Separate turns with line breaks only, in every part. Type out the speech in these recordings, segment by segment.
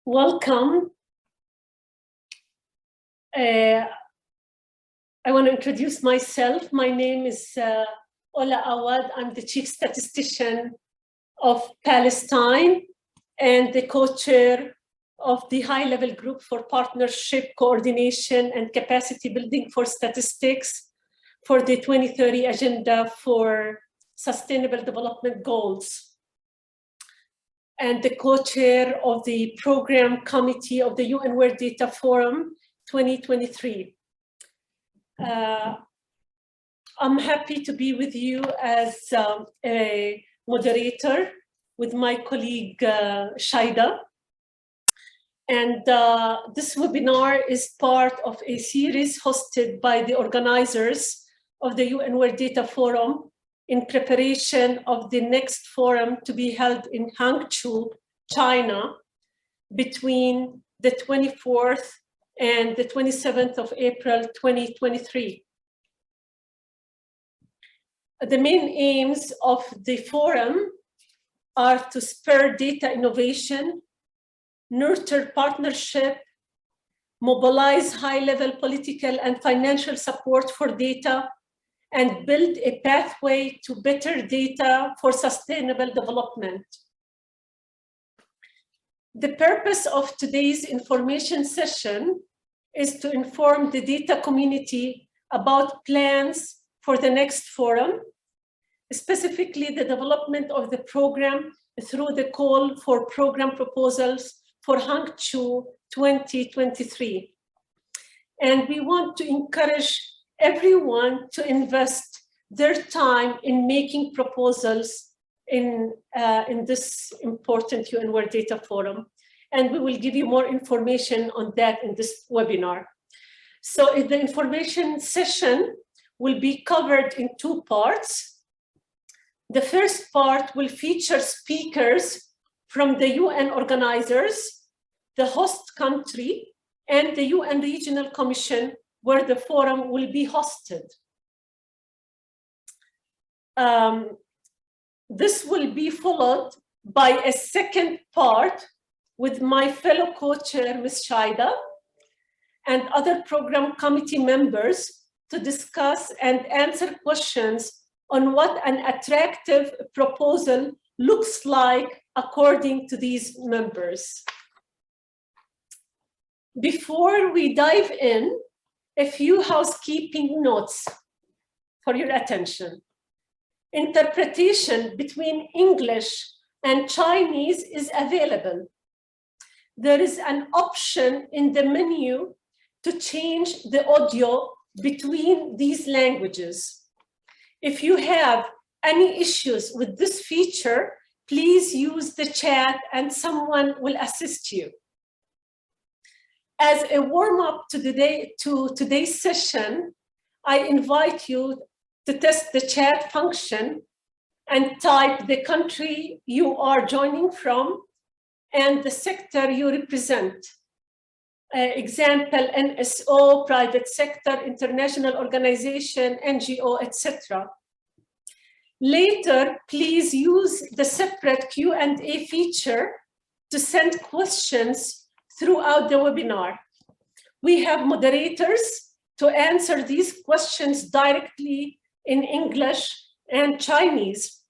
Welcome. I want to introduce myself. My name is Ola Awad. I'm the Chief Statistician of Palestine and the co-chair of the high-level group for partnership, coordination, and capacity building for statistics for the 2030 Agenda for Sustainable Development Goals, and the co-chair of the program committee of the UN World Data Forum 2023. I'm happy to be with you as a moderator with my colleague Shaida. And this webinar is part of a series hosted by the organizers of the UN World Data Forum in preparation of the next forum to be held in Hangzhou, China, between the 24th and the 27th of April, 2023. The main aims of the forum are to spur data innovation, nurture partnership, mobilize high-level political and financial support for data, and build a pathway to better data for sustainable development. The purpose of today's information session is to inform the data community about plans for the next forum, specifically the development of the program through the call for program proposals for Hangzhou 2023. And we want to encourage everyone to invest their time in making proposals in this important UN World Data Forum. And we will give you more information on that in this webinar. So the information session will be covered in two parts. The first part will feature speakers from the UN organizers, the host country, and the UN Regional Commission, where the forum will be hosted. This will be followed by a second part with my fellow co-chair, Ms. Shaida, and other program committee members to discuss and answer questions on what an attractive proposal looks like according to these members. Before we dive in, a few housekeeping notes for your attention. Interpretation between English and Chinese is available. There is an option in the menu to change the audio between these languages. If you have any issues with this feature, please use the chat and someone will assist you. As a warm-up to today's session, I invite you to test the chat function and type the country you are joining from and the sector you represent. Example, NSO, private sector, international organization, NGO, etc. Later, please use the separate Q&A feature to send questions throughout the webinar. We have moderators to answer these questions directly in English and Chinese.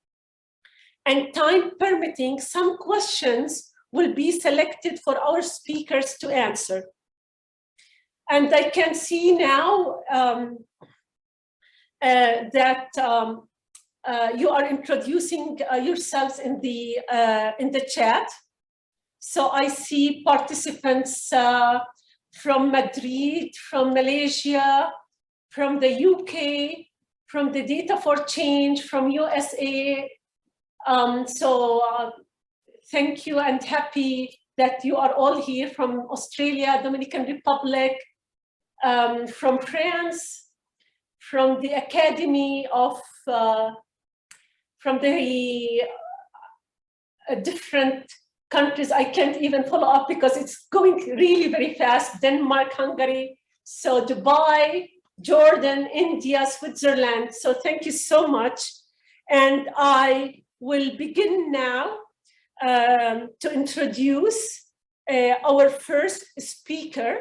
And time permitting, some questions will be selected for our speakers to answer. And I can see now that you are introducing yourselves in the chat. So I see participants from Madrid, from Malaysia, from the UK, from the Data for Change, from USA. Thank you and happy that you are all here from Australia, Dominican Republic, from France, from the Academy of, from the different countries. I can't even follow up because it's going really very fast. Denmark, Hungary, so Dubai, Jordan, India, Switzerland. So thank you so much. And I will begin now to introduce our first speaker,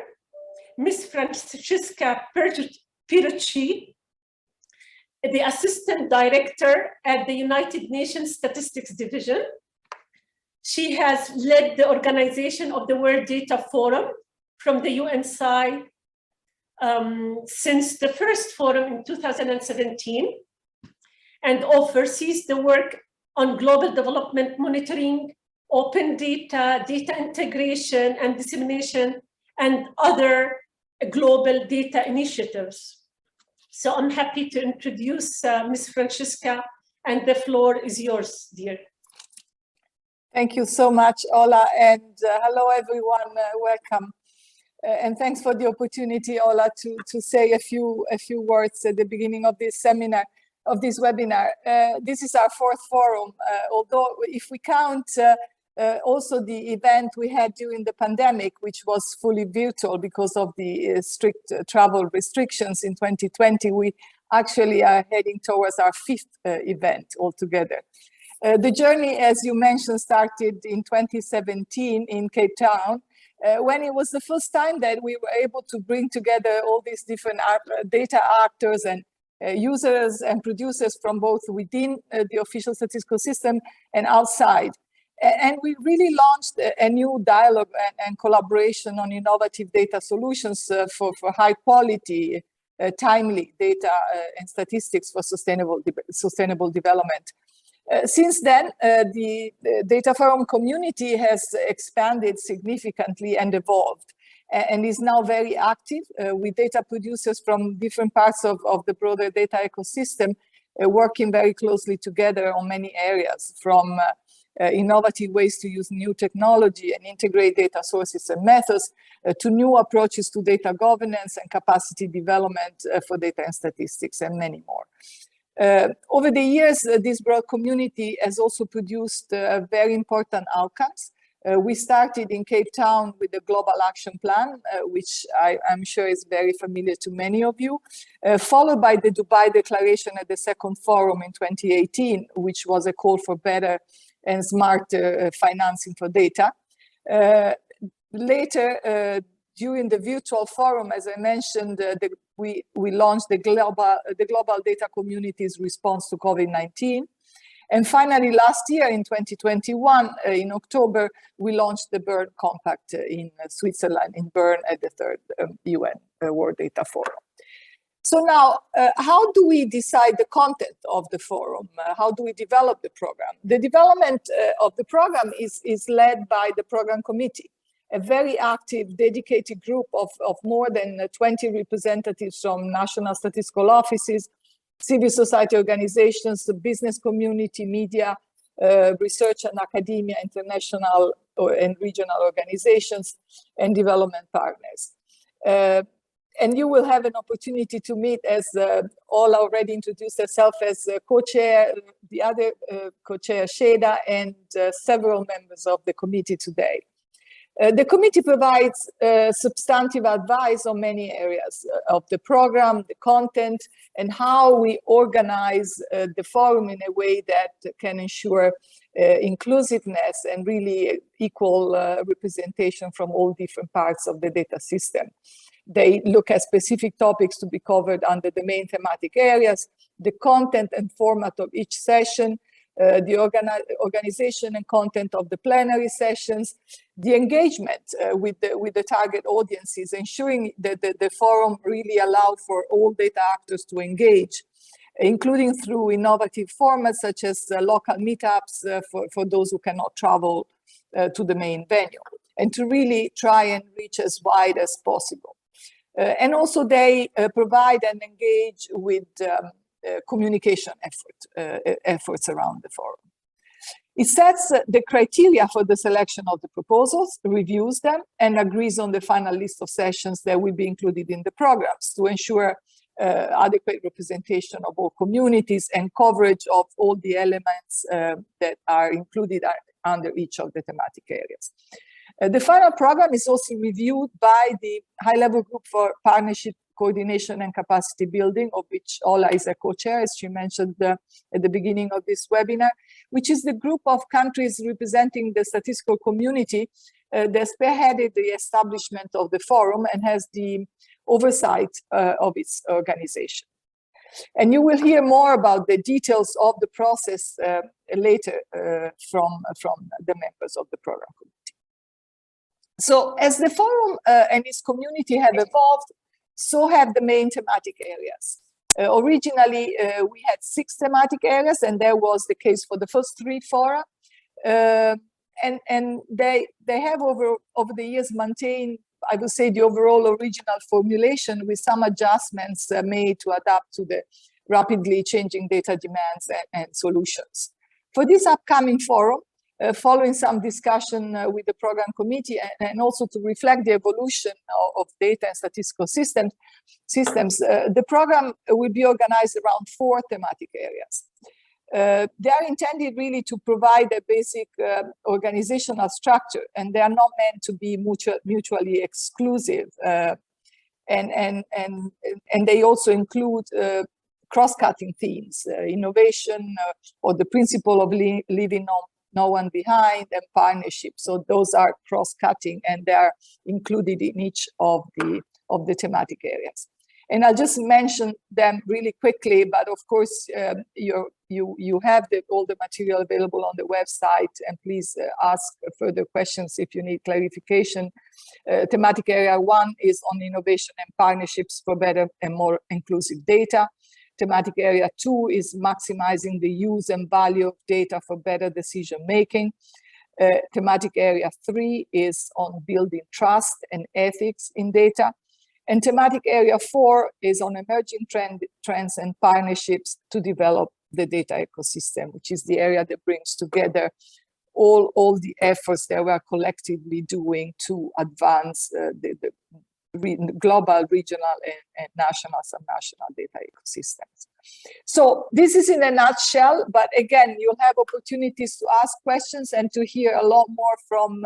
Ms. Francesca Pirucci, the Assistant Director at the United Nations Statistics Division. She has led the organization of the World Data Forum from the UN side since the first forum in 2017, and oversees the work on global development monitoring, open data, data integration and dissemination, and other global data initiatives. So I'm happy to introduce Ms. Francesca, and the floor is yours, dear.
Thank you so much, Ola, and hello everyone, welcome. And thanks for the opportunity, Ola, to say a few words at the beginning of this seminar, of this webinar. This is our fourth forum, although if we count also the event we had during the pandemic, which was fully virtual because of the strict travel restrictions in 2020, we actually are heading towards our fifth event altogether. The journey, as you mentioned, started in 2017 in Cape Town, when it was the first time that we were able to bring together all these different data actors and users and producers from both within the official statistical system and outside. And we really launched a new dialogue and collaboration on innovative data solutions for high quality, timely data and statistics for sustainable development. Since then, the Data Forum community has expanded significantly and evolved, and is now very active with data producers from different parts of the broader data ecosystem, working very closely together on many areas, from innovative ways to use new technology and integrate data sources and methods, to new approaches to data governance and capacity development for data and statistics, and many more. Over the years, this broad community has also produced very important outcomes. We started in Cape Town with the Global Action Plan, which I'm sure is very familiar to many of you, followed by the Dubai Declaration at the second forum in 2018, which was a call for better and smarter financing for data. Later, during the virtual forum, as I mentioned, we launched the global data community's response to COVID-19. And finally, last year in 2021, in October, we launched the Bern Compact in Switzerland, in Bern, at the third UN World Data Forum. So now, how do we decide the content of the forum? How do we develop the program? The development of the program is led by the program committee, a very active, dedicated group of more than 20 representatives from national statistical offices, civil society organizations, the business community, media, research and academia, international and regional organizations, and development partners. And you will have an opportunity to meet, as all already introduced herself, as co-chair, the other co-chair Sheda, and several members of the committee today. The committee provides substantive advice on many areas of the program, the content, and how we organize the forum in a way that can ensure inclusiveness and really equal representation from all different parts of the data system. They look at specific topics to be covered under the main thematic areas, the content and format of each session, the organization and content of the plenary sessions, the engagement with the target audiences, ensuring that the forum really allowed for all data actors to engage, including through innovative formats such as local meetups for those who cannot travel to the main venue, and to really try and reach as wide as possible. And also they provide and engage with communication efforts around the forum. It sets the criteria for the selection of the proposals, reviews them, and agrees on the final list of sessions that will be included in the programs to ensure adequate representation of all communities and coverage of all the elements that are included under each of the thematic areas. The final program is also reviewed by the high-level group for partnership, coordination and capacity building, of which Ola is a co-chair, as she mentioned at the beginning of this webinar, which is the group of countries representing the statistical community that spearheaded the establishment of the forum and has the oversight of its organization. And you will hear more about the details of the process later from the members of the program committee. So as the forum and its community have evolved, so have the main thematic areas. Originally, we had 6 thematic areas, and that was the case for the first 3 fora. And they have over the years maintained, I would say, the overall original formulation with some adjustments made to adapt to the rapidly changing data demands and solutions. For this upcoming forum, following some discussion with the program committee and also to reflect the evolution of data and statistical systems, the program will be organized around 4 thematic areas. They are intended really to provide a basic organizational structure, and they are not meant to be mutually exclusive. And they also include cross-cutting themes, innovation, or the principle of leaving no one behind, and partnership. So those are cross-cutting, and they are included in each of the thematic areas. And I'll just mention them really quickly, but of course, you have all the material available on the website, and please ask further questions if you need clarification. Thematic area 1 is on innovation and partnerships for better and more inclusive data. Thematic area 2 is maximizing the use and value of data for better decision making. Thematic area 3 is on building trust and ethics in data. And thematic area 4 is on emerging trends and partnerships to develop the data ecosystem, which is the area that brings together all the efforts that we are collectively doing to advance the global, regional, and national, subnational data ecosystems. So this is in a nutshell, but again, you'll have opportunities to ask questions and to hear a lot more from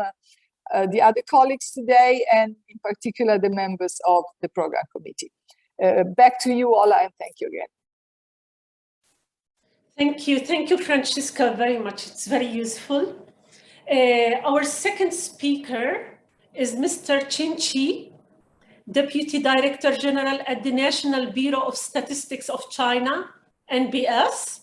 the other colleagues today, and in particular, the members of the program committee. Back to you, Ola, and thank you again.
Thank you, Francesca, very much. It's very useful. Our second speaker is Mr. Chen Qi, Deputy Director General at the National Bureau of Statistics of China, NBS.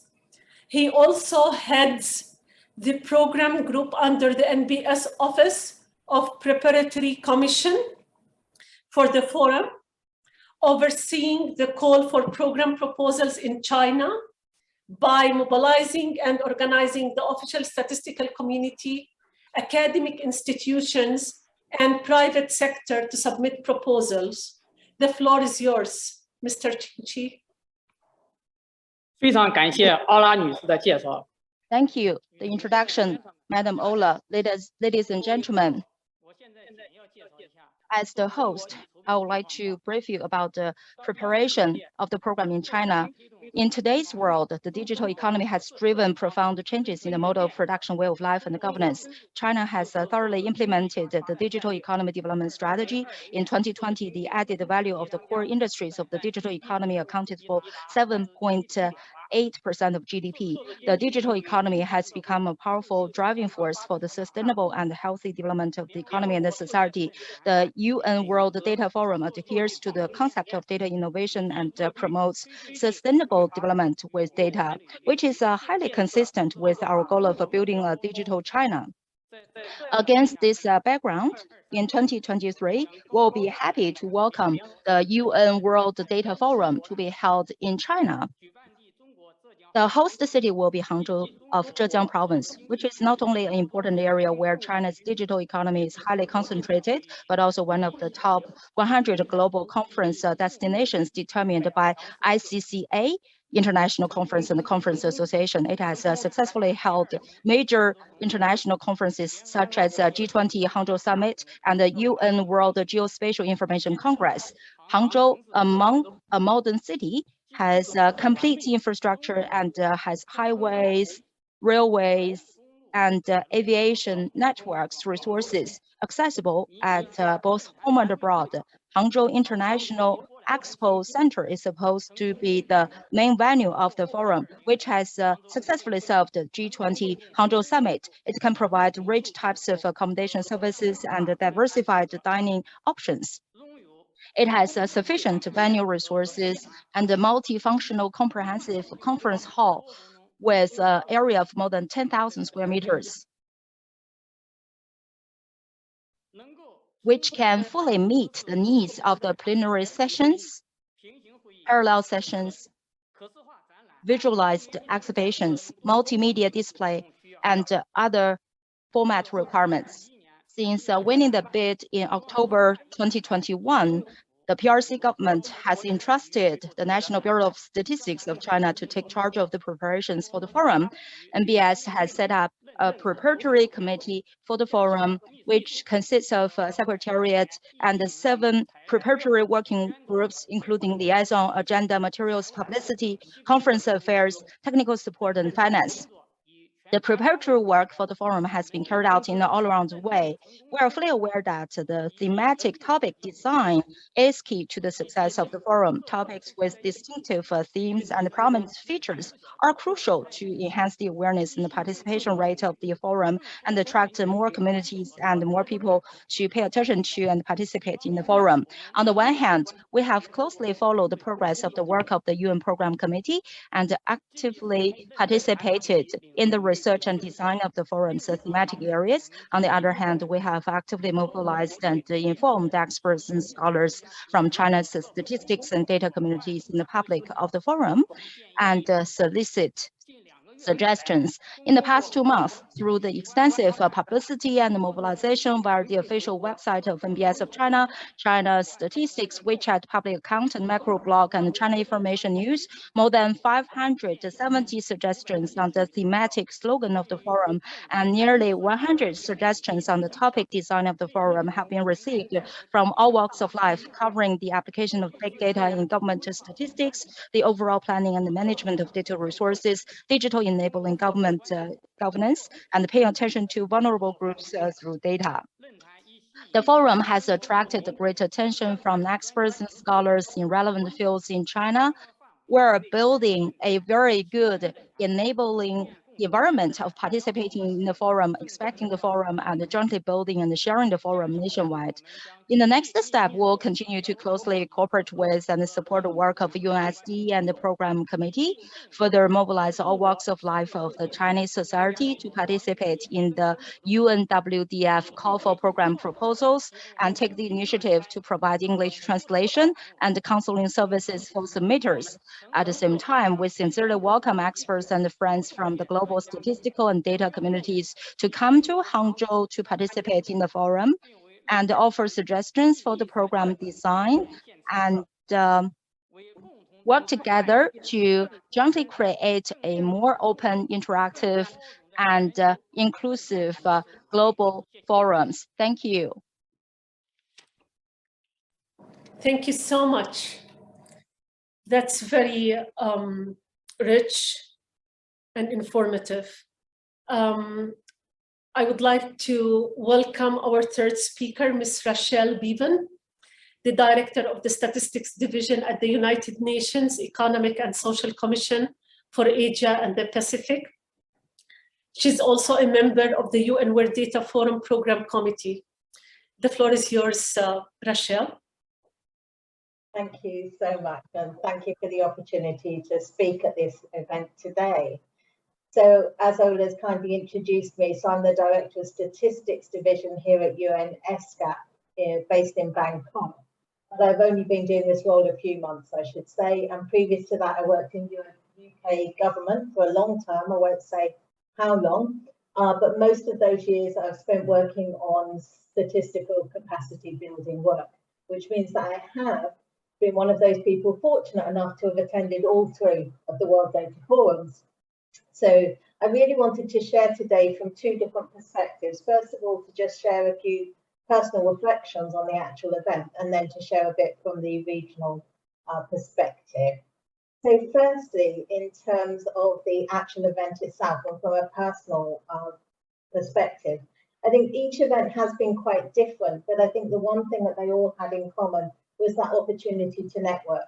He also heads the program group under the NBS Office of Preparatory Commission for the forum, overseeing the call for program proposals in China by mobilizing and organizing the official statistical community, academic institutions, and private sector to submit proposals. The floor is yours, Mr. Chen Qi.
非常感谢奥拉女士的介绍。
Thank you. The introduction, Madam Ola, ladies and gentlemen. As the host, I would like to brief you about the preparation of the program in China. In today's world, the digital economy has driven profound changes in the mode of production, way of life, and governance. China has thoroughly implemented the digital economy development strategy. In 2020, the added value of the core industries of the digital economy accounted for 7.8% of GDP. The digital economy has become a powerful driving force for the sustainable and healthy development of the economy and the society. The UN World Data Forum adheres to the concept of data innovation and promotes sustainable development with data, which is highly consistent with our goal of building a digital China. Against this background, in 2023, we'll be happy to welcome the UN World Data Forum to be held in China. The host city will be Hangzhou of Zhejiang province, which is not only an important area where China's digital economy is highly concentrated, but also one of the top 100 global conference destinations determined by ICCA, International Conference and Conference Association. It has successfully held major international conferences such as G20 Hangzhou Summit and the UN World Geospatial Information Congress. Hangzhou, among a modern city, has complete infrastructure and has highways, railways, and aviation networks resources accessible at both home and abroad. Hangzhou International Expo Center is supposed to be the main venue of the forum, which has successfully served the G20 Hangzhou Summit. It can provide rich types of accommodation services and diversified dining options. It has sufficient venue resources and a multifunctional comprehensive conference hall with an area of more than 10,000 square meters, which can fully meet the needs of the plenary sessions, parallel sessions, visualized exhibitions, multimedia display, and other format requirements. Since winning the bid in October 2021, the PRC government has entrusted the National Bureau of Statistics of China to take charge of the preparations for the forum. NBS has set up a preparatory committee for the forum, which consists of a secretariat and 7 preparatory working groups, including liaison, agenda, materials, publicity, conference affairs, technical support, and finance. The preparatory work for the forum has been carried out in an all-around way. We are fully aware that the thematic topic design is key to the success of the forum. Topics with distinctive themes and prominent features are crucial to enhance the awareness and the participation rate of the forum and attract more communities and more people to pay attention to and participate in the forum. On the one hand, we have closely followed the progress of the work of the UN Program Committee and actively participated in the research and design of the forum's thematic areas. On the other hand, we have actively mobilized and informed experts and scholars from China's statistics and data communities in the public of the forum and solicit suggestions. In the past 2 months, through the extensive publicity and mobilization via the official website of NBS of China, China Statistics, WeChat public account, and microblog, and China Information News, more than 570 suggestions on the thematic slogan of the forum and nearly 100 suggestions on the topic design of the forum have been received from all walks of life, covering the application of big data in government statistics, the overall planning and the management of data resources, digital enabling government governance, and paying attention to vulnerable groups through data. The forum has attracted great attention from experts and scholars in relevant fields in China. We're building a very good enabling environment of participating in the forum, expecting the forum, and jointly building and sharing the forum nationwide. In the next step, we'll continue to closely cooperate with and support the work of UNSD and the program committee, further mobilize all walks of life of the Chinese society to participate in the UNWDF call for program proposals, and take the initiative to provide English translation and counseling services for submitters. At the same time, we sincerely welcome experts and friends from the global statistical and data communities to come to Hangzhou to participate in the forum and offer suggestions for the program design and work together to jointly create a more open, interactive, and inclusive global forums. Thank you.
Thank you so much. That's very rich and informative. I would like to welcome our third speaker, Ms. Rachel Bieben, the Director of the Statistics Division at the United Nations Economic and Social Commission for Asia and the Pacific. She's also a member of the UN World Data Forum Program Committee. The floor is yours, Rachel.
Thank you so much, and thank you for the opportunity to speak at this event today. So, as Ola's kindly introduced me, so I'm the Director of Statistics Division here at UN ESCAP, based in Bangkok. But I've only been doing this role a few months, I should say, and previous to that I worked in UK government for a long time. I won't say how long, but most of those years I've spent working on statistical capacity building work, which means that I have been one of those people fortunate enough to have attended all 3 of the World Data Forums. So I really wanted to share today from 2 different perspectives. First of all, to just share a few personal reflections on the actual event, and then to share a bit from the regional perspective. So firstly, in terms of the actual event itself and from a personal perspective, I think each event has been quite different, but I think the one thing that they all had in common was that opportunity to network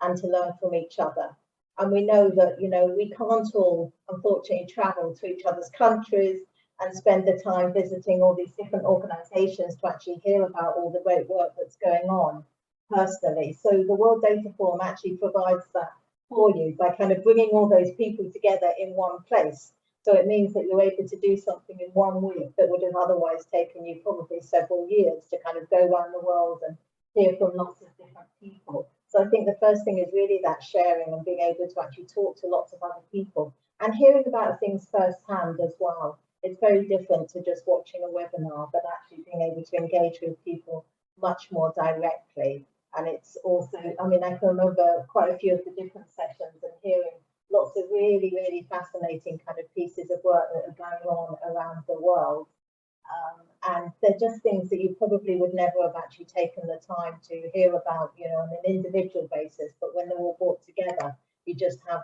and to learn from each other. And we know that, you know, we can't all, unfortunately, travel to each other's countries and spend the time visiting all these different organizations to actually hear about all the great work that's going on personally. So the World Data Forum actually provides that for you by kind of bringing all those people together in one place. So it means that you're able to do something in 1 week that would have otherwise taken you probably several years to kind of go around the world and hear from lots of different people. So I think the first thing is really that sharing and being able to actually talk to lots of other people and hearing about things firsthand as well. It's very different to just watching a webinar, but actually being able to engage with people much more directly. And it's also, I mean, I can remember quite a few of the different sessions and hearing lots of really, really fascinating kind of pieces of work that are going on around the world. And they're just things that you probably would never have actually taken the time to hear about, you know, on an individual basis. But when they're all brought together, you just have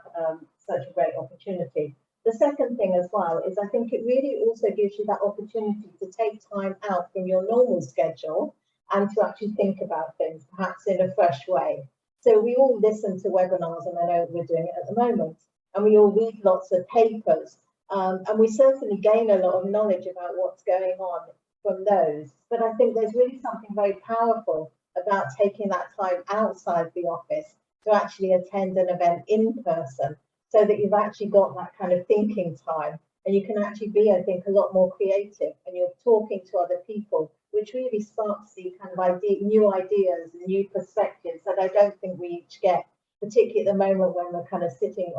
such a great opportunity. The second thing as well is I think it really also gives you that opportunity to take time out from your normal schedule and to actually think about things, perhaps in a fresh way. So we all listen to webinars, and I know we're doing it at the moment, and we all read lots of papers, and we certainly gain a lot of knowledge about what's going on from those. But I think there's really something very powerful about taking that time outside the office to actually attend an event in person, so that you've actually got that kind of thinking time, and you can actually be, I think, a lot more creative, and you're talking to other people, which really sparks the kind of new ideas and new perspectives that I don't think we each get, particularly at the moment when we're kind of sitting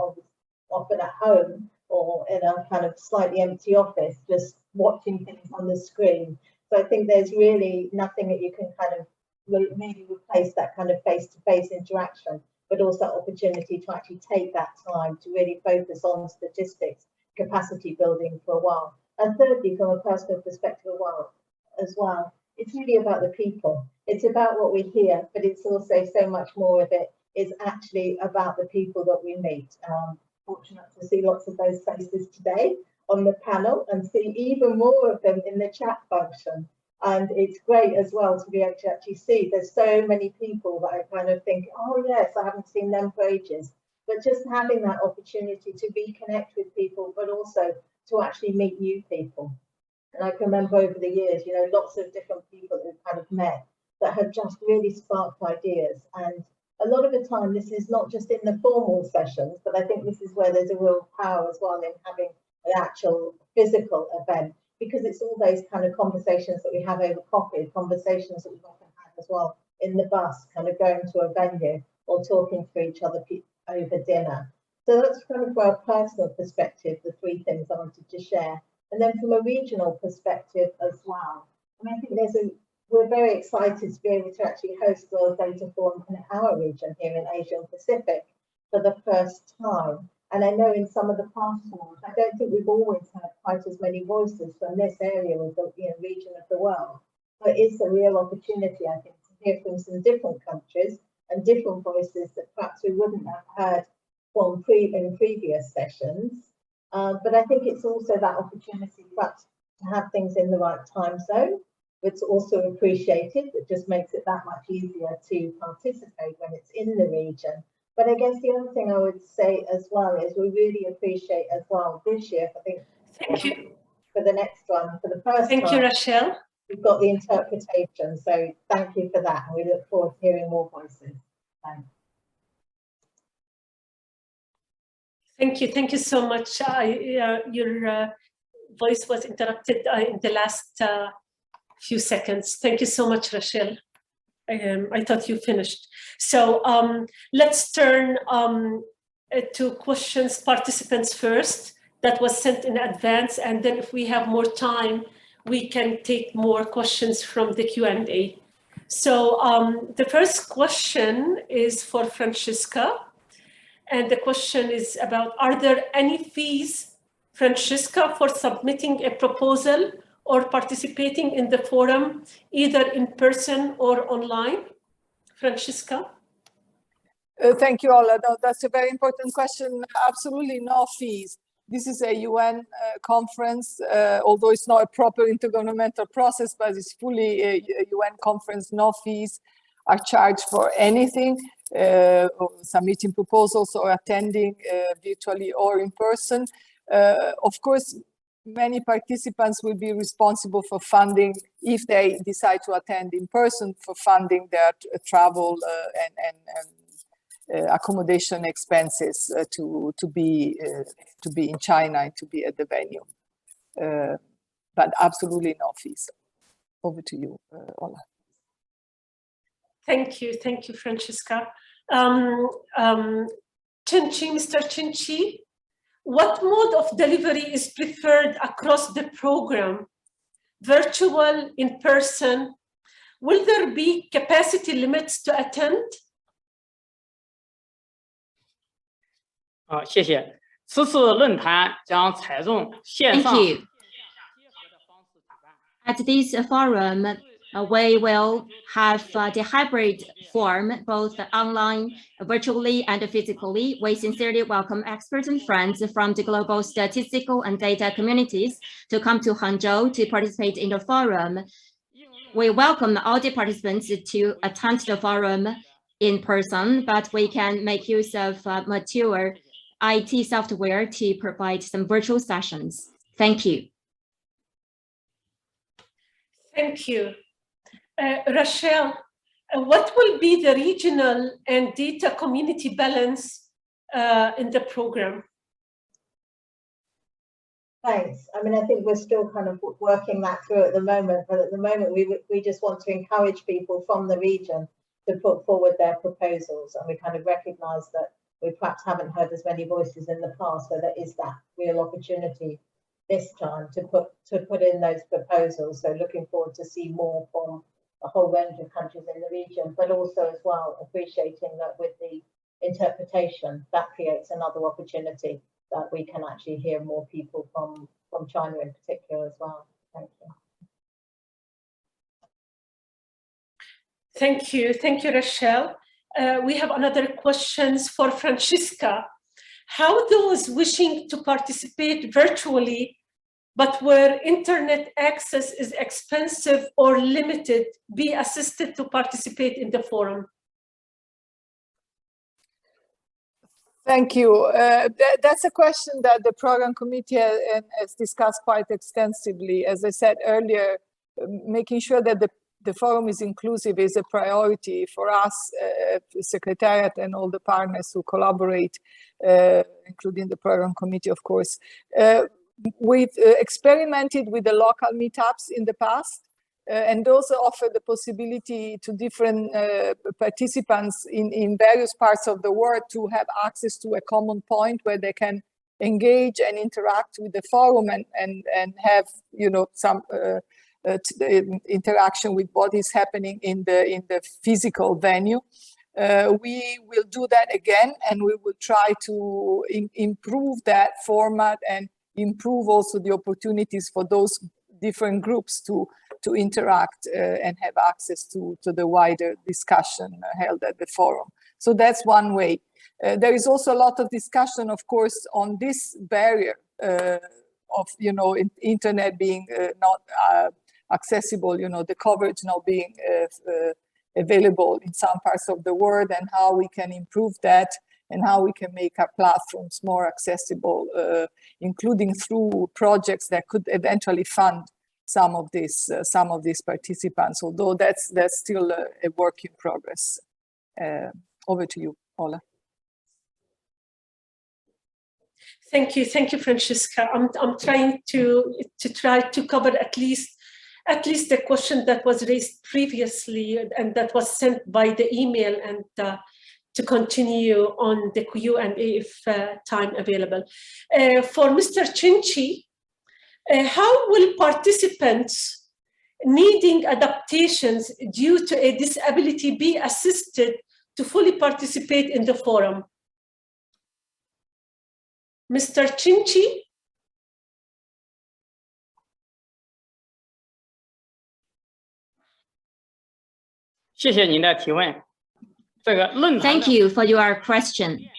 often at home or in a kind of slightly empty office, just watching things on the screen. So I think there's really nothing that you can kind of really replace that kind of face-to-face interaction, but also opportunity to actually take that time to really focus on statistics, capacity building for a while. And thirdly, from a personal perspective as well, it's really about the people. It's about what we hear, but it's also so much more of it is actually about the people that we meet. Fortunate to see lots of those faces today on the panel and see even more of them in the chat function. And it's great as well to be able to actually see there's so many people that I kind of think, oh yes, I haven't seen them for ages. But just having that opportunity to connect with people, but also to actually meet new people. And I can remember over the years, you know, lots of different people that we've kind of met that have just really sparked ideas. And a lot of the time, this is not just in the formal sessions, but I think this is where there's a real power as well in having an actual physical event, because it's all those kind of conversations that we have over coffee, conversations that we've often had as well in the bus, kind of going to a venue or talking to each other over dinner. So that's kind of from a personal perspective, the three things I wanted to share. And then from a regional perspective as well, I mean, I think we're very excited to be able to actually host World Data Forum in our region here in Asia and Pacific for the first time. And I know in some of the past forums, I don't think we've always had quite as many voices from this area of the region of the world. So it is a real opportunity, I think, to hear from some different countries and different voices that perhaps we wouldn't have heard from in previous sessions. But I think it's also that opportunity perhaps to have things in the right time zone. It's also appreciated. It just makes it that much easier to participate when it's in the region. But I guess the other thing I would say as well is we really appreciate as well this year, I think.
Thank you.
For the next one, for the first
time. Thank you, Rachel.
We've got the interpretation. So thank you for that. And we look forward to hearing more voices. Thanks.
Thank you. Thank you so much. Your voice was interrupted in the last few seconds. Thank you so much, Rachel. I thought you finished. So let's turn to questions, participants first, that was sent in advance. And then if we have more time, we can take more questions from the Q&A. So the first question is for Francesca. And the question is about, are there any fees, Francesca, for submitting a proposal or participating in the forum, either in person or online? Francesca?
Thank you, Ola. No, that's a very important question. Absolutely no fees. This is a UN conference, although it's not a proper intergovernmental process, but it's fully a UN conference, no fees. are charged for anything, or submitting proposals or attending virtually or in person. Of course, many participants will be responsible for funding, if they decide to attend in person, for funding their travel and accommodation expenses to be in China and to be at the venue. But absolutely no fees. Over to you, Ola.
Thank you, Francesca. Mr. Chinchi, what mode of delivery is preferred across the program? Virtual, in person? Will there be capacity limits to attend?
好，谢谢。此次论坛将采用线上
Thank you. At this forum, we will have the hybrid form, both online, virtually, and physically. We sincerely welcome experts and friends from the global statistical and data communities to come to Hangzhou to participate in the forum. We welcome all the participants to attend the forum in person, but we can make use of mature IT software to provide some virtual sessions. Thank you.
Thank you. Rachel, what will be the regional and data community balance in the program?
Thanks. I mean, I think we're still kind of working that through at the moment, but at the moment we just want to encourage people from the region to put forward their proposals, and we kind of recognise that we perhaps haven't heard as many voices in the past, so there is that real opportunity this time to put in those proposals. So looking forward to see more from a whole range of countries in the region, but also as well appreciating that with the interpretation, that creates another opportunity that we can actually hear more people from China in particular as well. Thank you.
Thank you, Rachel. We have another questions for Francesca. How those wishing to participate virtually, but where internet access is expensive or limited, be assisted to participate in the forum?
Thank you. That's a question that the program committee has discussed quite extensively. As I said earlier, making sure that the forum is inclusive is a priority for us, the secretariat and all the partners who collaborate, including the program committee, of course. We've experimented with the local meetups in the past, and those offer the possibility to different participants in various parts of the world to have access to a common point where they can engage and interact with the forum and have, you know, some interaction with what is happening in the physical venue. We will do that again, and we will try to improve that format and improve also the opportunities for those different groups to interact and have access to the wider discussion held at the forum. So that's one way. There is also a lot of discussion, of course, on this barrier of, you know, internet being not accessible, you know, the coverage not being available in some parts of the world, and how we can improve that and how we can make our platforms more accessible, including through projects that could eventually fund some of these participants, although that's still a work in progress. Over to you, Ola.
Thank you, Francesca. I'm trying to cover at least the question that was raised previously and that was sent by the email, and to continue on the Q&A if time available. For Mr. Chinchi, how will participants needing adaptations due to a disability be assisted to fully participate in the forum? Mr. Chinchi?
Thank you for your question.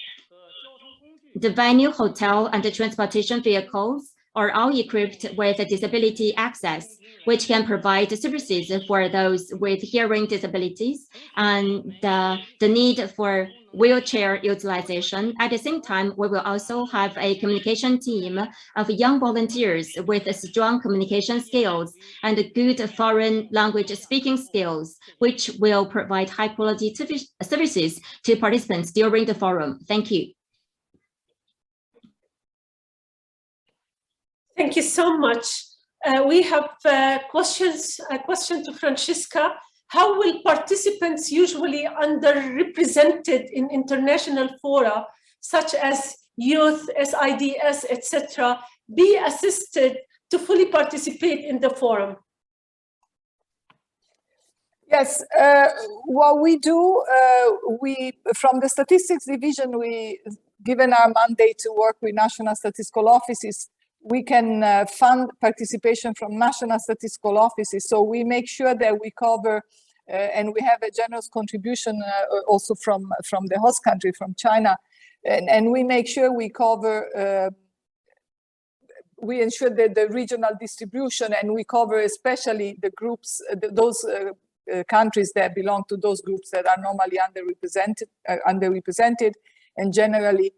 The venue, hotel, and the transportation vehicles are all equipped with disability access, which can provide services for those with hearing disabilities and the need for wheelchair utilization. At the same time, we will also have a communication team of young volunteers with strong communication skills and good foreign language speaking skills, which will provide high quality services to participants during the forum. Thank you.
Thank you so much. We have a question to Francesca. How will participants usually underrepresented in international fora, such as youth, SIDS, etc., be assisted to fully participate in the forum?
Yes, what we do, from the statistics division, given our mandate to work with national statistical offices, we can fund participation from national statistical offices. So we make sure that we cover, and we have a generous contribution also from the host country, from China, and we make sure we cover, we ensure that the regional distribution, and we cover especially the groups, those countries that belong to those groups that are normally underrepresented, and generally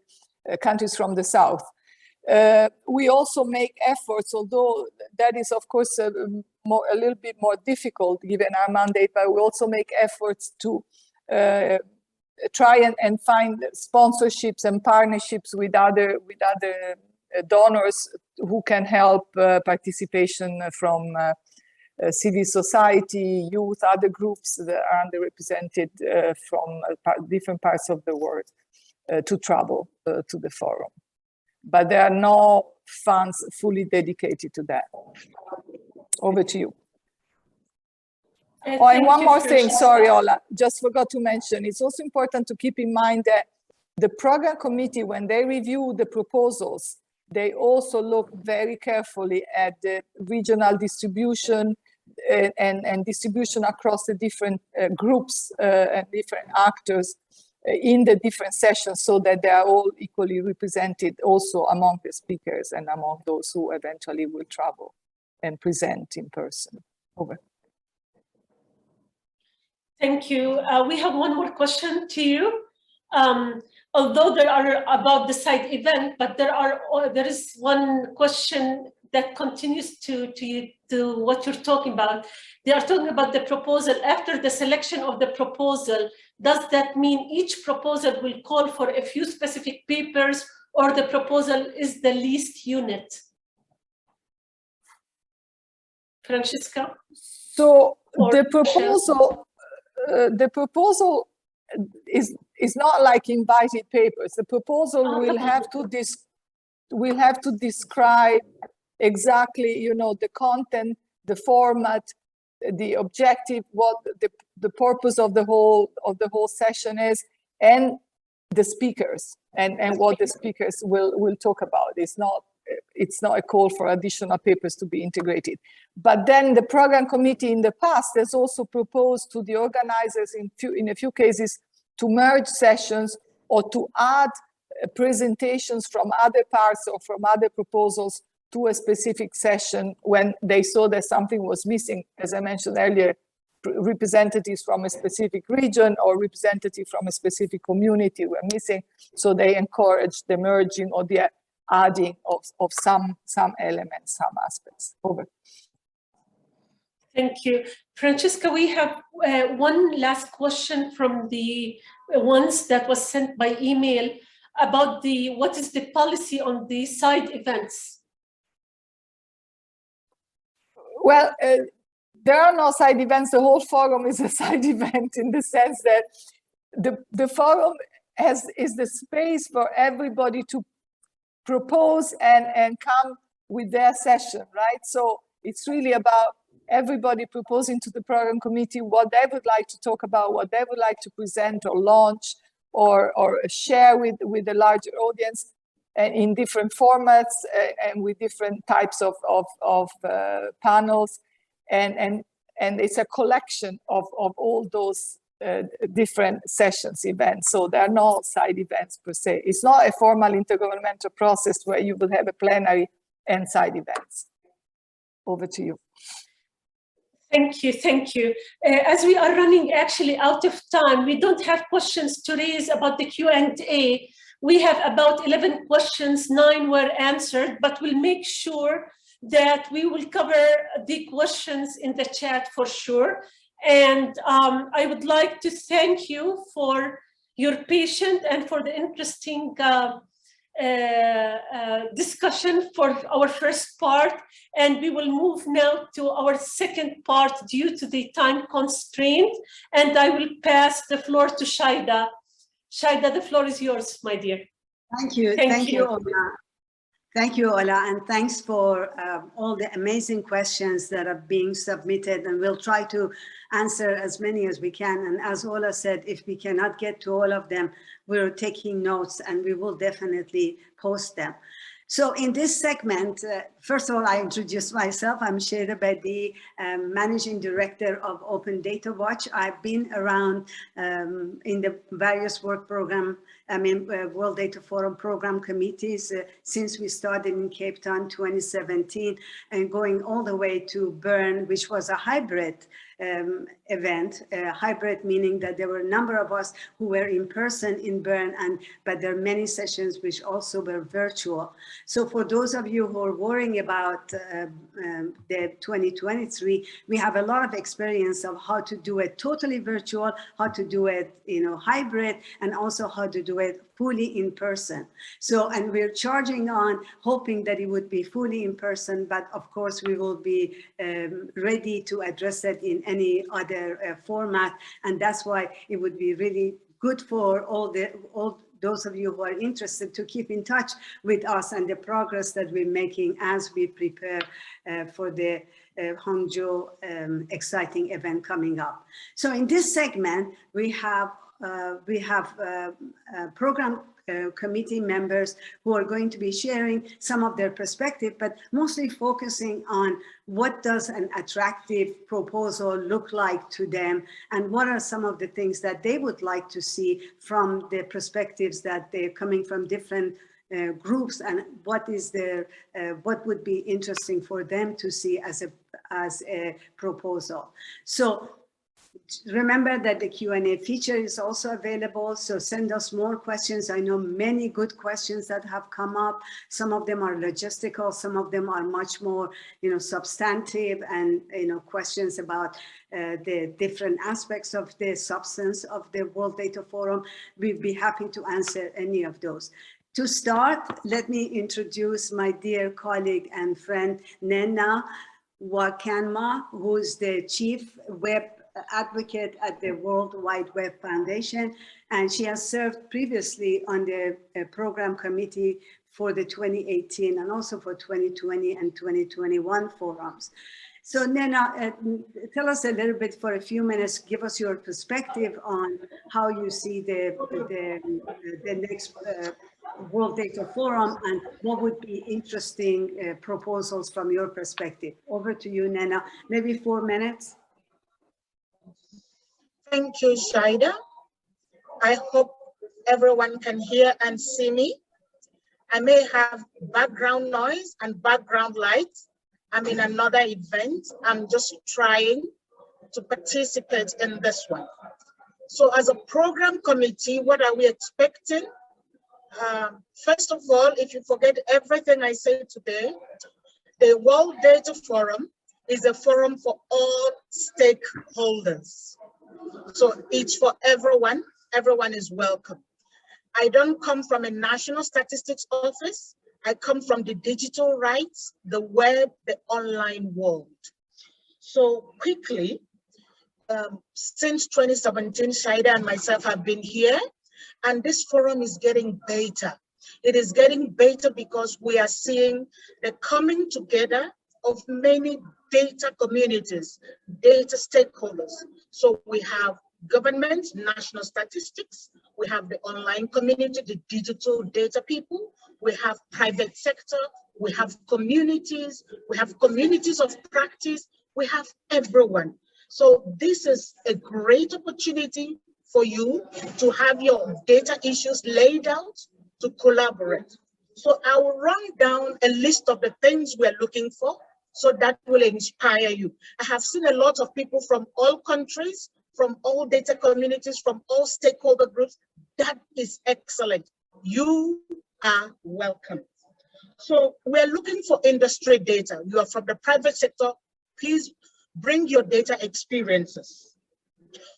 countries from the South. We also make efforts, although that is of course a little bit more difficult given our mandate, but we also make efforts to try and find sponsorships and partnerships with other donors who can help participation from civil society, youth, other groups that are underrepresented from different parts of the world to travel to the forum. But there are no funds fully dedicated to that. Over to you. Oh, and one more thing, sorry, Ola, just forgot to mention, it's also important to keep in mind that the program committee, when they review the proposals, they also look very carefully at the regional distribution and distribution across the different groups and different actors in the different sessions, so that they are all equally represented also among the speakers and among those who eventually will travel and present in person. Over.
Thank you. We have one more question to you. Although there are about the side event, but there is one question that continues to what you're talking about. They are talking about the proposal. After the selection of the proposal, does that mean each proposal will call for a few specific papers, or the proposal is the least unit? Francesca?
So the proposal is not like invited papers. The proposal will have to describe exactly, you know, the content, the format, the objective, what the purpose of the whole session is, and the speakers and what the speakers will talk about. It's not a call for additional papers to be integrated. But then the program committee in the past has also proposed to the organizers in a few cases to merge sessions or to add presentations from other parts or from other proposals to a specific session when they saw that something was missing. As I mentioned earlier, representatives from a specific region or representatives from a specific community were missing. So they encouraged the merging or the adding of some elements, some aspects. Over.
Thank you. Francesca, we have one last question from the ones that was sent by email about what is the policy on the side events?
Well, there are no side events. The whole forum is a side event in the sense that the forum is the space for everybody to propose and come with their session, right? So it's really about everybody proposing to the program committee what they would like to talk about, what they would like to present or launch or share with a larger audience, and in different formats and with different types of panels, and it's a collection of all those different sessions, events. So there are no side events per se. It's not a formal intergovernmental process where you will have a plenary and side events. Over to you.
Thank you, thank you. As we are running actually out of time, we don't have questions to raise about the Q&A. We have about 11 questions, 9 were answered, but we'll make sure that we will cover the questions in the chat for sure. And I would like to thank you for your patience and for the interesting discussion for our first part, and we will move now to our second part due to the time constraint, and I will pass the floor to Shaida. Shaida, the floor is yours, my dear.
Thank you. Thank you, Ola. Thank you, Ola, and thanks for all the amazing questions that are being submitted, and we'll try to answer as many as we can. And as Ola said, if we cannot get to all of them, we're taking notes and we will definitely post them. So in this segment, first of all, I introduce myself. I'm Shaida Bedi, Managing Director of Open Data Watch. I've been around in the various work program, World Data Forum program committees since we started in Cape Town 2017 and going all the way to Bern, which was a hybrid event, hybrid meaning that there were a number of us who were in person in Bern, but there are many sessions which also were virtual. So for those of you who are worrying about the 2023, we have a lot of experience of how to do it totally virtual, how to do it, hybrid, and also how to do it fully in person. So, and we're charging on hoping that it would be fully in person, but of course we will be ready to address it in any other format. And that's why it would be really good for all those of you who are interested to keep in touch with us and the progress that we're making as we prepare for the Hangzhou exciting event coming up. So in this segment, we have program committee members who are going to be sharing some of their perspective, but mostly focusing on what does an attractive proposal look like to them, and what are some of the things that they would like to see from the perspectives that they're coming from different groups, and what is their what would be interesting for them to see as a proposal. So remember that the Q&A feature is also available, so send us more questions. I know many good questions that have come up. Some of them are logistical, some of them are much more, substantive, and questions about the different aspects of the substance of the World Data Forum. We'd be happy to answer any of those. To start, let me introduce my dear colleague and friend, Nena Wakanma, who's the Chief Web Advocate at the World Wide Web Foundation, and she has served previously on the program committee for the 2018 and also for 2020 and 2021 forums. So Nena, tell us a little bit for a few minutes, give us your perspective on how you see the next World Data Forum and what would be interesting proposals from your perspective. Over to you, Nena, maybe 4 minutes.
Thank you, Shaida. I hope everyone can hear and see me. I may have background noise and background lights. I'm in another event. I'm just trying to participate in this one. So as a program committee, what are we expecting? First of all, if you forget everything I say today, the World Data Forum is a forum for all stakeholders. So it's for everyone. Everyone is welcome. I don't come from a national statistics office. I come from the digital rights, the web, the online world. So quickly, since 2017, Shaida and myself have been here, and this forum is getting better. It is getting better because we are seeing the coming together of many data communities, data stakeholders. So we have government, national statistics, we have the online community, the digital data people, we have private sector, we have communities of practice, we have everyone. So this is a great opportunity for you to have your data issues laid out, to collaborate. So I will run down a list of the things we're looking for, so that will inspire you. I have seen a lot of people from all countries, from all data communities, from all stakeholder groups. That is excellent. You are welcome. So we're looking for industry data. You are from the private sector. Please bring your data experiences.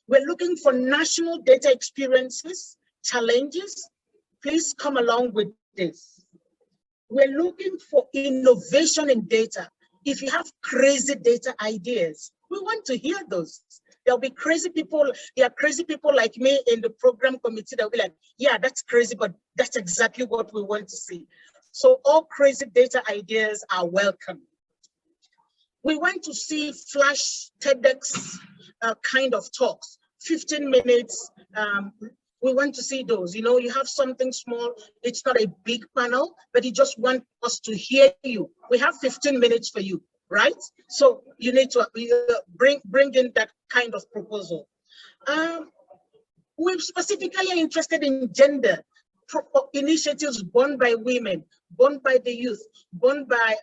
We're looking for national data experiences, challenges. Please come along with this. We're looking for innovation in data. If you have crazy data ideas, we want to hear those. There'll be crazy people. There are crazy people like me in the program committee that will be like, yeah, that's crazy, but that's exactly what we want to see. So all crazy data ideas are welcome. We want to see flash TEDx kind of talks, 15 minutes. We want to see those. You know, you have something small, it's not a big panel, but you just want us to hear you. We have 15 minutes for you, right? So you need to bring in that kind of proposal. We're specifically interested in gender initiatives born by women, born by the youth, born by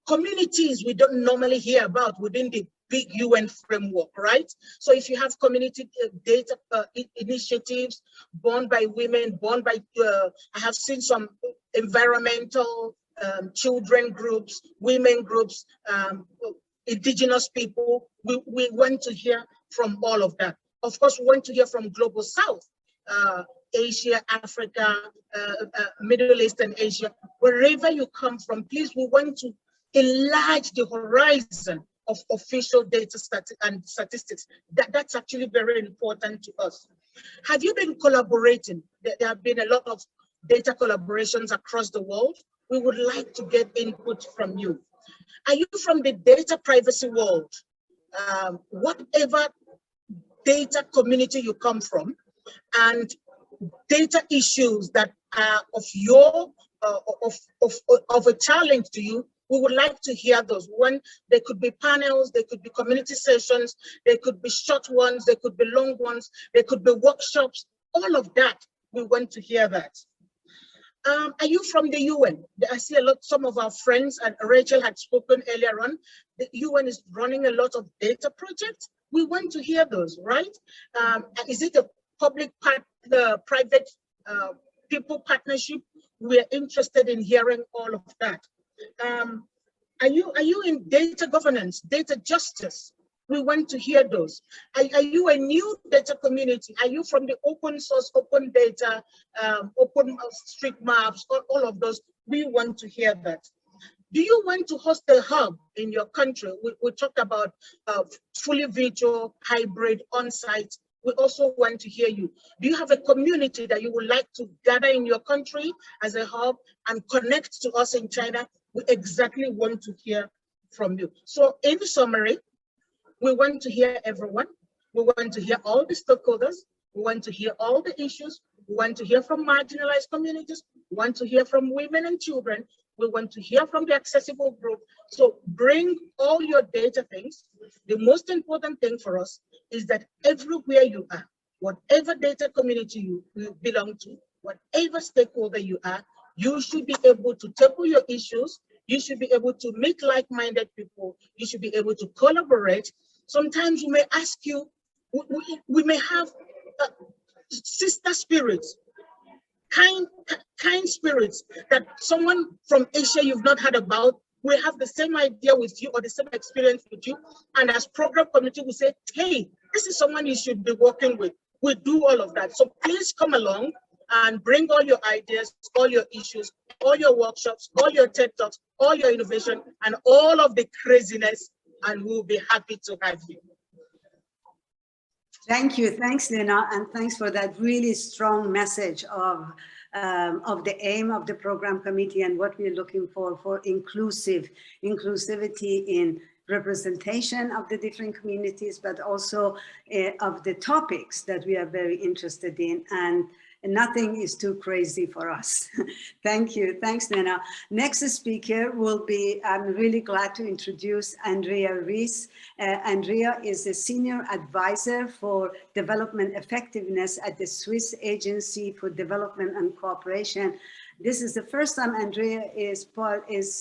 communities we don't normally hear about within the big UN framework, right? So if you have community data initiatives born by women, born by, I have seen some environmental children groups, women groups, indigenous people, we want to hear from all of that. Of course, we want to hear from Global South, Asia, Africa, Middle East and Asia, wherever you come from, please, we want to enlarge the horizon of official data and statistics. That's actually very important to us. Have you been collaborating? There have been a lot of data collaborations across the world. We would like to get input from you. Are you from the data privacy world? Whatever data community you come from, and data issues that are of your of a challenge to you, we would like to hear those. When they could be panels, they could be community sessions, they could be short ones, they could be long ones, they could be workshops, all of that, we want to hear that. Are you from the UN? I see a lot, some of our friends, and Rachel had spoken earlier on, the UN is running a lot of data projects. We want to hear those, right? Is it a public private people partnership? We're interested in hearing all of that. Are you in data governance, data justice? We want to hear those. Are you a new data community? Are you from the open source, open data, open street maps, all of those? We want to hear that. Do you want to host a hub in your country? We talked about fully virtual, hybrid, on-site. We also want to hear you. Do you have a community that you would like to gather in your country as a hub and connect to us in China? We exactly want to hear from you. So in summary, we want to hear everyone. We want to hear all the stakeholders. We want to hear all the issues. We want to hear from marginalized communities. We want to hear from women and children. We want to hear from the accessible group. So bring all your data things. The most important thing for us is that everywhere you are, whatever data community you belong to, whatever stakeholder you are, you should be able to tackle your issues. You should be able to meet like-minded people. You should be able to collaborate. Sometimes we may ask you, we may have sister spirits, kind spirits that someone from Asia you've not heard about will have the same idea with you or the same experience with you. And as program committee, we say, hey, this is someone you should be working with. We do all of that. So please come along and bring all your ideas, all your issues, all your workshops, all your TED Talks, all your innovation, and all of the craziness, and we'll be happy to have you.
Thank you. Thanks, Lena, and thanks for that really strong message of the aim of the program committee and what we're looking for inclusivity in representation of the different communities, but also of the topics that we are very interested in. And and nothing is too crazy for us. Thank you. Thanks, Nena. Next speaker will be, I'm really glad to introduce Andrea Rees. Andrea is a senior advisor for development effectiveness at the Swiss Agency for Development and Cooperation. This is the first time Andrea is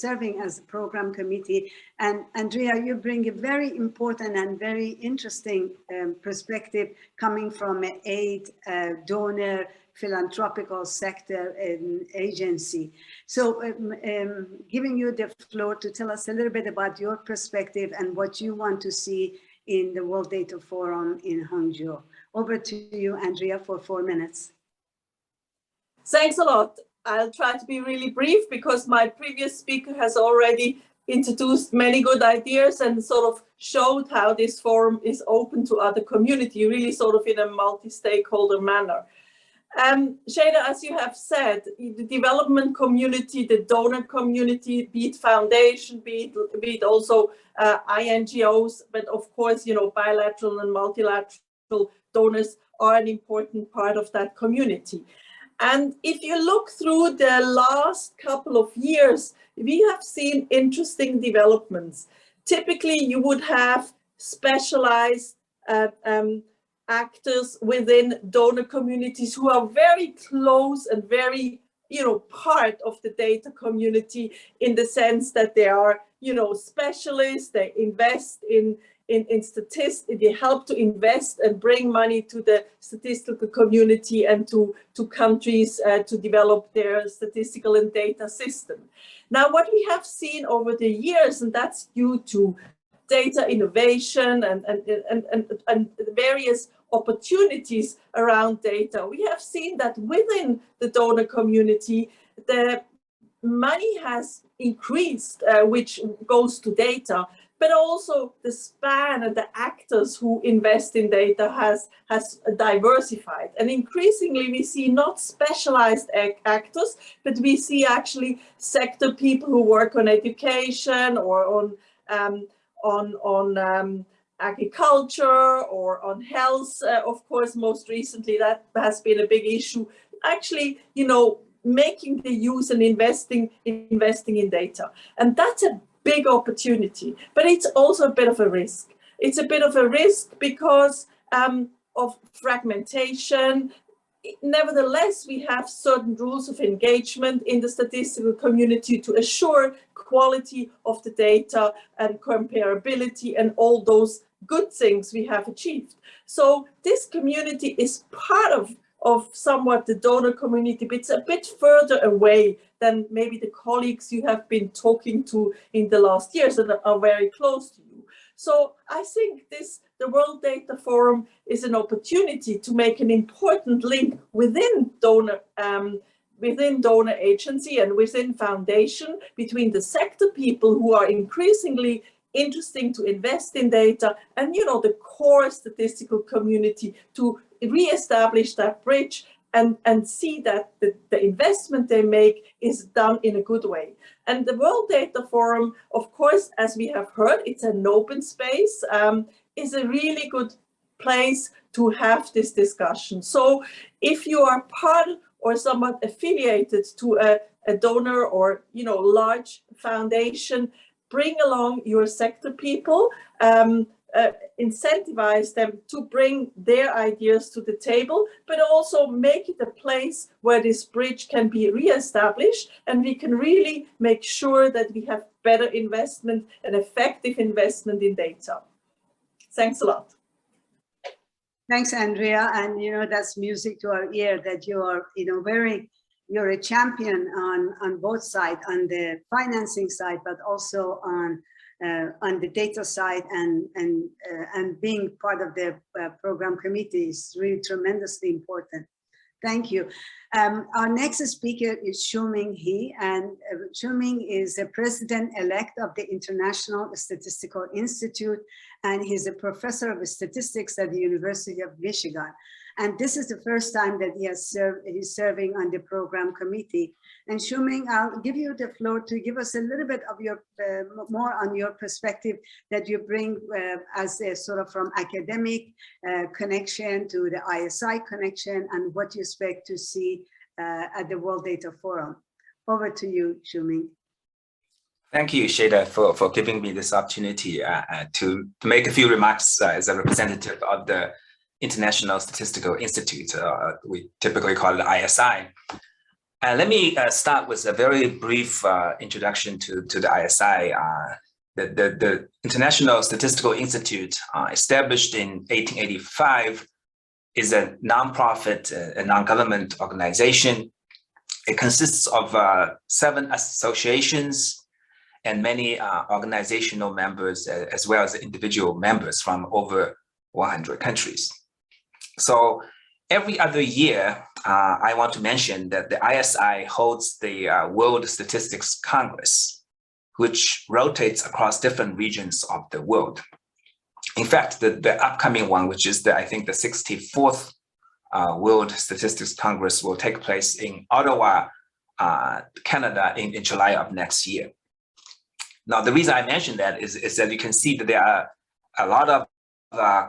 serving as a program committee. And Andrea, you bring a very important and very interesting perspective coming from an aid, donor, philanthropical sector and agency. So giving you the floor to tell us a little bit about your perspective and what you want to see in the World Data Forum in Hangzhou. Over to you, Andrea, for 4 minutes.
Thanks a lot. I'll try to be really brief because my previous speaker has already introduced many good ideas and sort of showed how this forum is open to other community, really sort of in a multi-stakeholder manner. Shada, as you have said, the development community, the donor community, be it foundation, be it also INGOs, but of course, you know, bilateral and multilateral donors are an important part of that community. And if you look through the last couple of years, we have seen interesting developments. Typically, you would have specialized actors within donor communities who are very close and very, you know, part of the data community in the sense that they are, you know, specialists, they invest in statistics, they help to invest and bring money to the statistical community and to countries to develop their statistical and data system. Now, what we have seen over the years, and that's due to data innovation and various opportunities around data, we have seen that within the donor community, the money has increased, which goes to data, but also the span and the actors who invest in data has diversified. And increasingly, we see not specialized actors, but we see actually sector people who work on education or on agriculture or on health. Of course, most recently, that has been a big issue. Actually, you know, making the use and investing in data. And that's a big opportunity, but it's also a bit of a risk. It's a bit of a risk because of fragmentation. Nevertheless, we have certain rules of engagement in the statistical community to assure quality of the data and comparability and all those good things we have achieved. So this community is part of somewhat the donor community, but it's a bit further away than maybe the colleagues you have been talking to in the last years and are very close to you. So I think the World Data Forum is an opportunity to make an important link within donor agency and within foundation between the sector people who are increasingly interesting to invest in data and, you know, the core statistical community to re-establish that bridge and see that the investment they make is done in a good way. And the World Data Forum, of course, as we have heard, it's an open space, is a really good place to have this discussion. So if you are part or somewhat affiliated to a donor or, you know, large foundation, bring along your sector people, incentivize them to bring their ideas to the table, but also make it a place where this bridge can be re-established and we can really make sure that we have better investment and effective investment in data. Thanks a lot.
Thanks, Andrea. And, you know, that's music to our ear that you are, you know, you're a champion on both sides, on the financing side, but also on the data side, and being part of the program committee is really tremendously important. Thank you. Our next speaker is Xiuming He, and Xiuming is the president-elect of the International Statistical Institute, and he's a professor of statistics at the University of Michigan. And this is the first time that he's serving on the program committee. And Xiuming, I'll give you the floor to give us a little bit of your more on your perspective that you bring as a sort of from academic connection to the ISI connection and what you expect to see at the World Data Forum. Over to you, Xiuming.
Thank you, Shada, for giving me this opportunity to make a few remarks as a representative of the International Statistical Institute. We typically call it ISI. Let me start with a very brief introduction to the ISI. The International Statistical Institute, established in 1885, is a nonprofit, a non-government organization. It consists of 7 associations and many organizational members, as well as individual members from over 100 countries. So every other year, I want to mention that the ISI holds the World Statistics Congress, which rotates across different regions of the world. In fact, the upcoming one, which is I think the 64th World Statistics Congress, will take place in Ottawa, Canada in July of next year. Now, the reason I mention that is that you can see that there are a lot of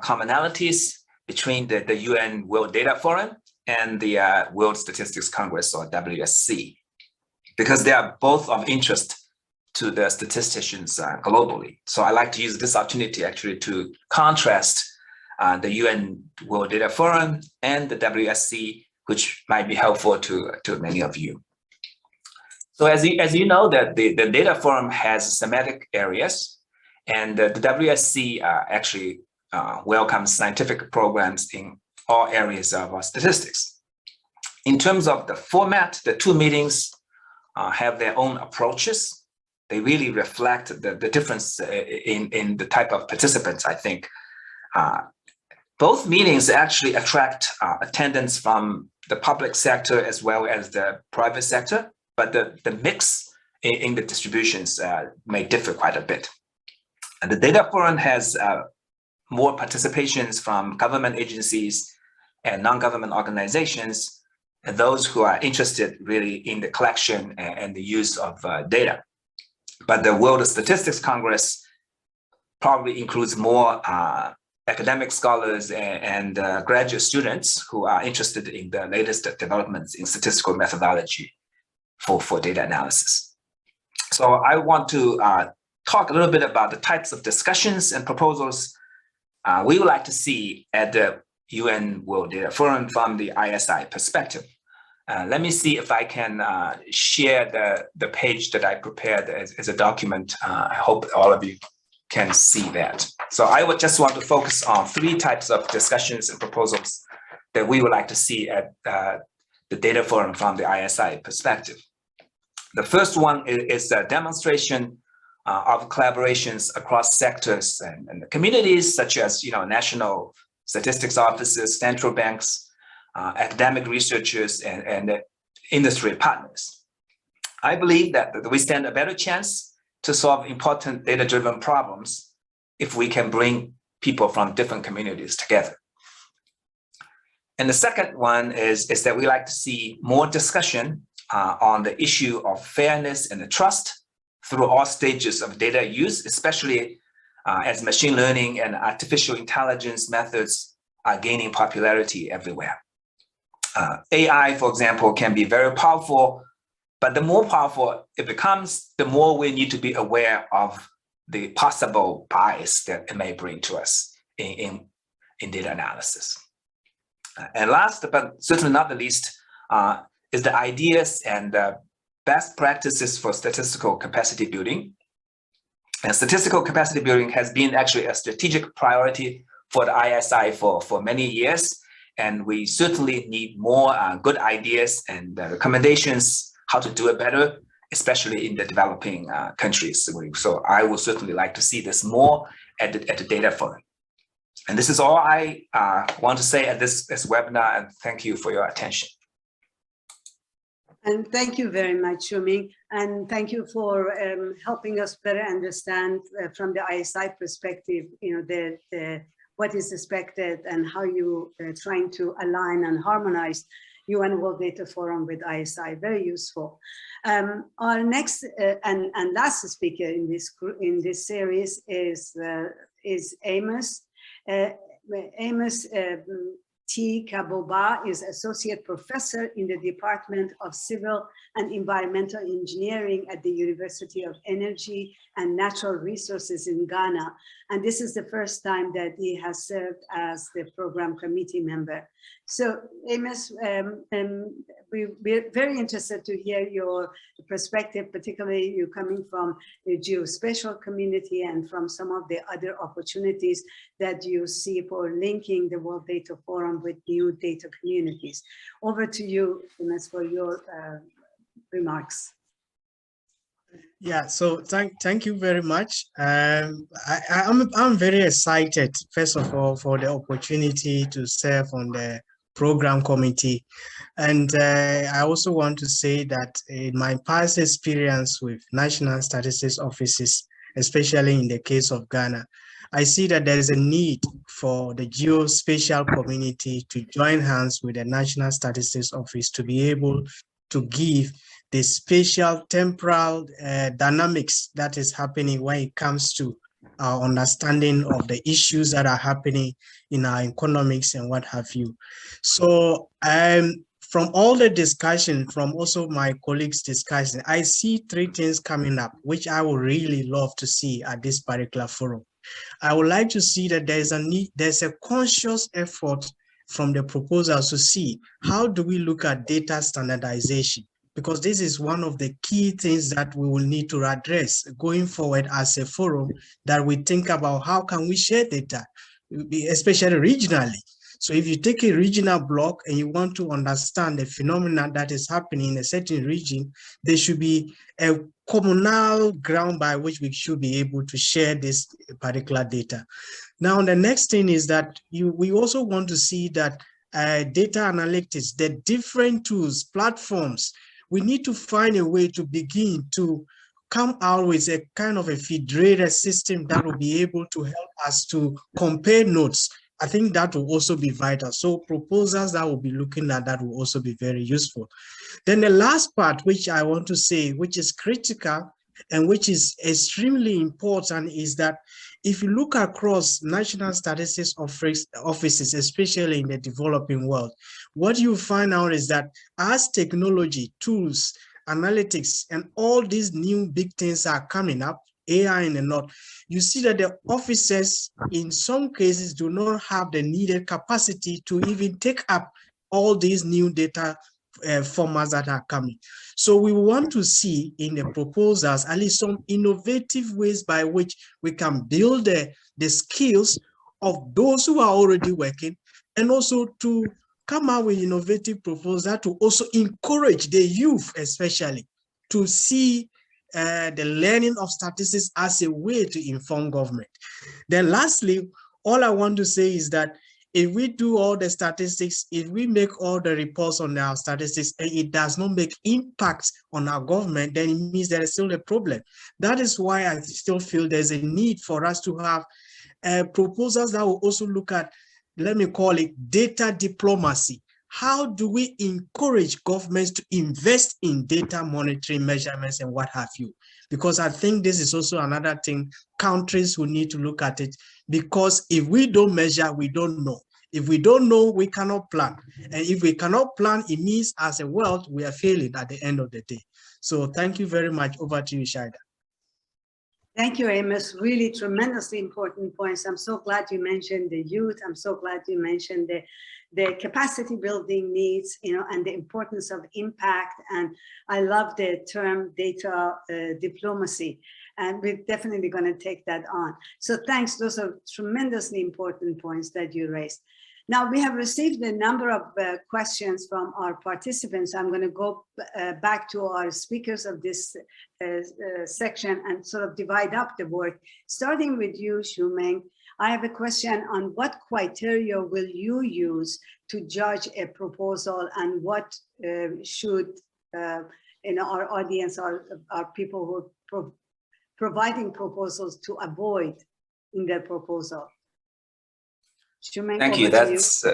commonalities between the UN World Data Forum and the World Statistics Congress, or WSC, because they are both of interest to the statisticians globally. So I like to use this opportunity actually to contrast the UN World Data Forum and the WSC, which might be helpful to many of you. So as you know, that the Data Forum has thematic areas, and the WSC actually welcomes scientific programs in all areas of statistics. In terms of the format, the 2 meetings have their own approaches. They really reflect the difference in the type of participants, I think. Both meetings actually attract attendance from the public sector as well as the private sector, but the mix in the distributions may differ quite a bit. And the Data Forum has more participations from government agencies and non-government organizations, and those who are interested really in the collection and the use of data. But the World Statistics Congress probably includes more academic scholars and graduate students who are interested in the latest developments in statistical methodology for data analysis. So I want to talk a little bit about the types of discussions and proposals we would like to see at the UN World Data Forum from the ISI perspective. Let me see if I can share the page that I prepared as a document. I hope all of you can see that. So I would just want to focus on 3 types of discussions and proposals that we would like to see at the Data Forum from the ISI perspective. The first one is a demonstration of collaborations across sectors and communities, such as national statistics offices, central banks, academic researchers, and industry partners. I believe that we stand a better chance to solve important data-driven problems if we can bring people from different communities together. And the second one is that we like to see more discussion on the issue of fairness and the trust through all stages of data use, especially as machine learning and artificial intelligence methods are gaining popularity everywhere. AI, for example, can be very powerful, but the more powerful it becomes, the more we need to be aware of the possible bias that it may bring to us in data analysis. And last, but certainly not the least, is the ideas and best practices for statistical capacity building. And statistical capacity building has been actually a strategic priority for the ISI for many years. And we certainly need more good ideas and recommendations how to do it better, especially in the developing countries. So I would certainly like to see this more at the Data Forum. And this is all I want to say at this webinar, and thank you for your attention.
And thank you very much, Xiuming, and thank you for helping us better understand from the ISI perspective, what is expected and how you trying to align and harmonize UN World Data Forum with ISI, very useful. Our next and last speaker in this series is Amos. Amos T. Kaboba is Associate Professor in the Department of Civil and Environmental Engineering at the University of Energy and Natural Resources in Ghana. And this is the first time that he has served as the program committee member. So Amos, we're very interested to hear your perspective, particularly you coming from the geospatial community and from some of the other opportunities that you see for linking the World Data Forum with new data communities. Over to you, Amos, for your remarks.
Yeah, so thank you very much. I'm very excited, first of all, for the opportunity to serve on the program committee. And I also want to say that in my past experience with National Statistics Offices, especially in the case of Ghana, I see that there is a need for the geospatial community to join hands with the National Statistics Office to be able to give the spatial temporal dynamics that is happening when it comes to our understanding of the issues that are happening in our economics and what have you. So from all the discussion, from also my colleagues' discussion, I see three things coming up, which I would really love to see at this particular forum. I would like to see that there's a conscious effort from the proposals to see how do we look at data standardization, because this is one of the key things that we will need to address going forward as a forum, that we think about how can we share data, especially regionally. So if you take a regional block and you want to understand the phenomenon that is happening in a certain region, there should be a communal ground by which we should be able to share this particular data. Now, the next thing is that we also want to see that data analytics, the different tools, platforms, we need to find a way to begin to come out with a kind of a federated system that will be able to help us to compare notes. I think that will also be vital. So proposals that we'll be looking at that will also be very useful. Then the last part, which I want to say, which is critical and which is extremely important, is that if you look across national statistics offices, especially in the developing world, what you find out is that as technology, tools, analytics, and all these new big things are coming up, AI and not, you see that the officers in some cases do not have the needed capacity to even take up all these new data formats that are coming. So we want to see in the proposals at least some innovative ways by which we can build the skills of those who are already working, and also to come out with innovative proposals to also encourage the youth especially to see the learning of statistics as a way to inform government. Then lastly, all I want to say is that if we do all the statistics, if we make all the reports on our statistics and it does not make impact on our government, then it means there is still a problem. That is why I still feel there's a need for us to have proposals that will also look at, let me call it data diplomacy. How do we encourage governments to invest in data monitoring, measurements, and what have you? Because I think this is also another thing countries will need to look at it, because if we don't measure, we don't know. If we don't know, we cannot plan. And if we cannot plan, it means as a world, we are failing at the end of the day. So thank you very much. Over to you, Shaida.
Thank you, Amos. Really tremendously important points. I'm so glad you mentioned the youth. I'm so glad you mentioned the capacity building needs, and the importance of impact. And I love the term data diplomacy. And we're definitely going to take that on. So thanks. Those are tremendously important points that you raised. Now, we have received a number of questions from our participants. I'm going to go back to our speakers of this section and sort of divide up the work. Starting with you, Xiumeng, I have a question on what criteria will you use to judge a proposal, and what should our audience, our people who are providing proposals to avoid in their proposal?
Thank you. That's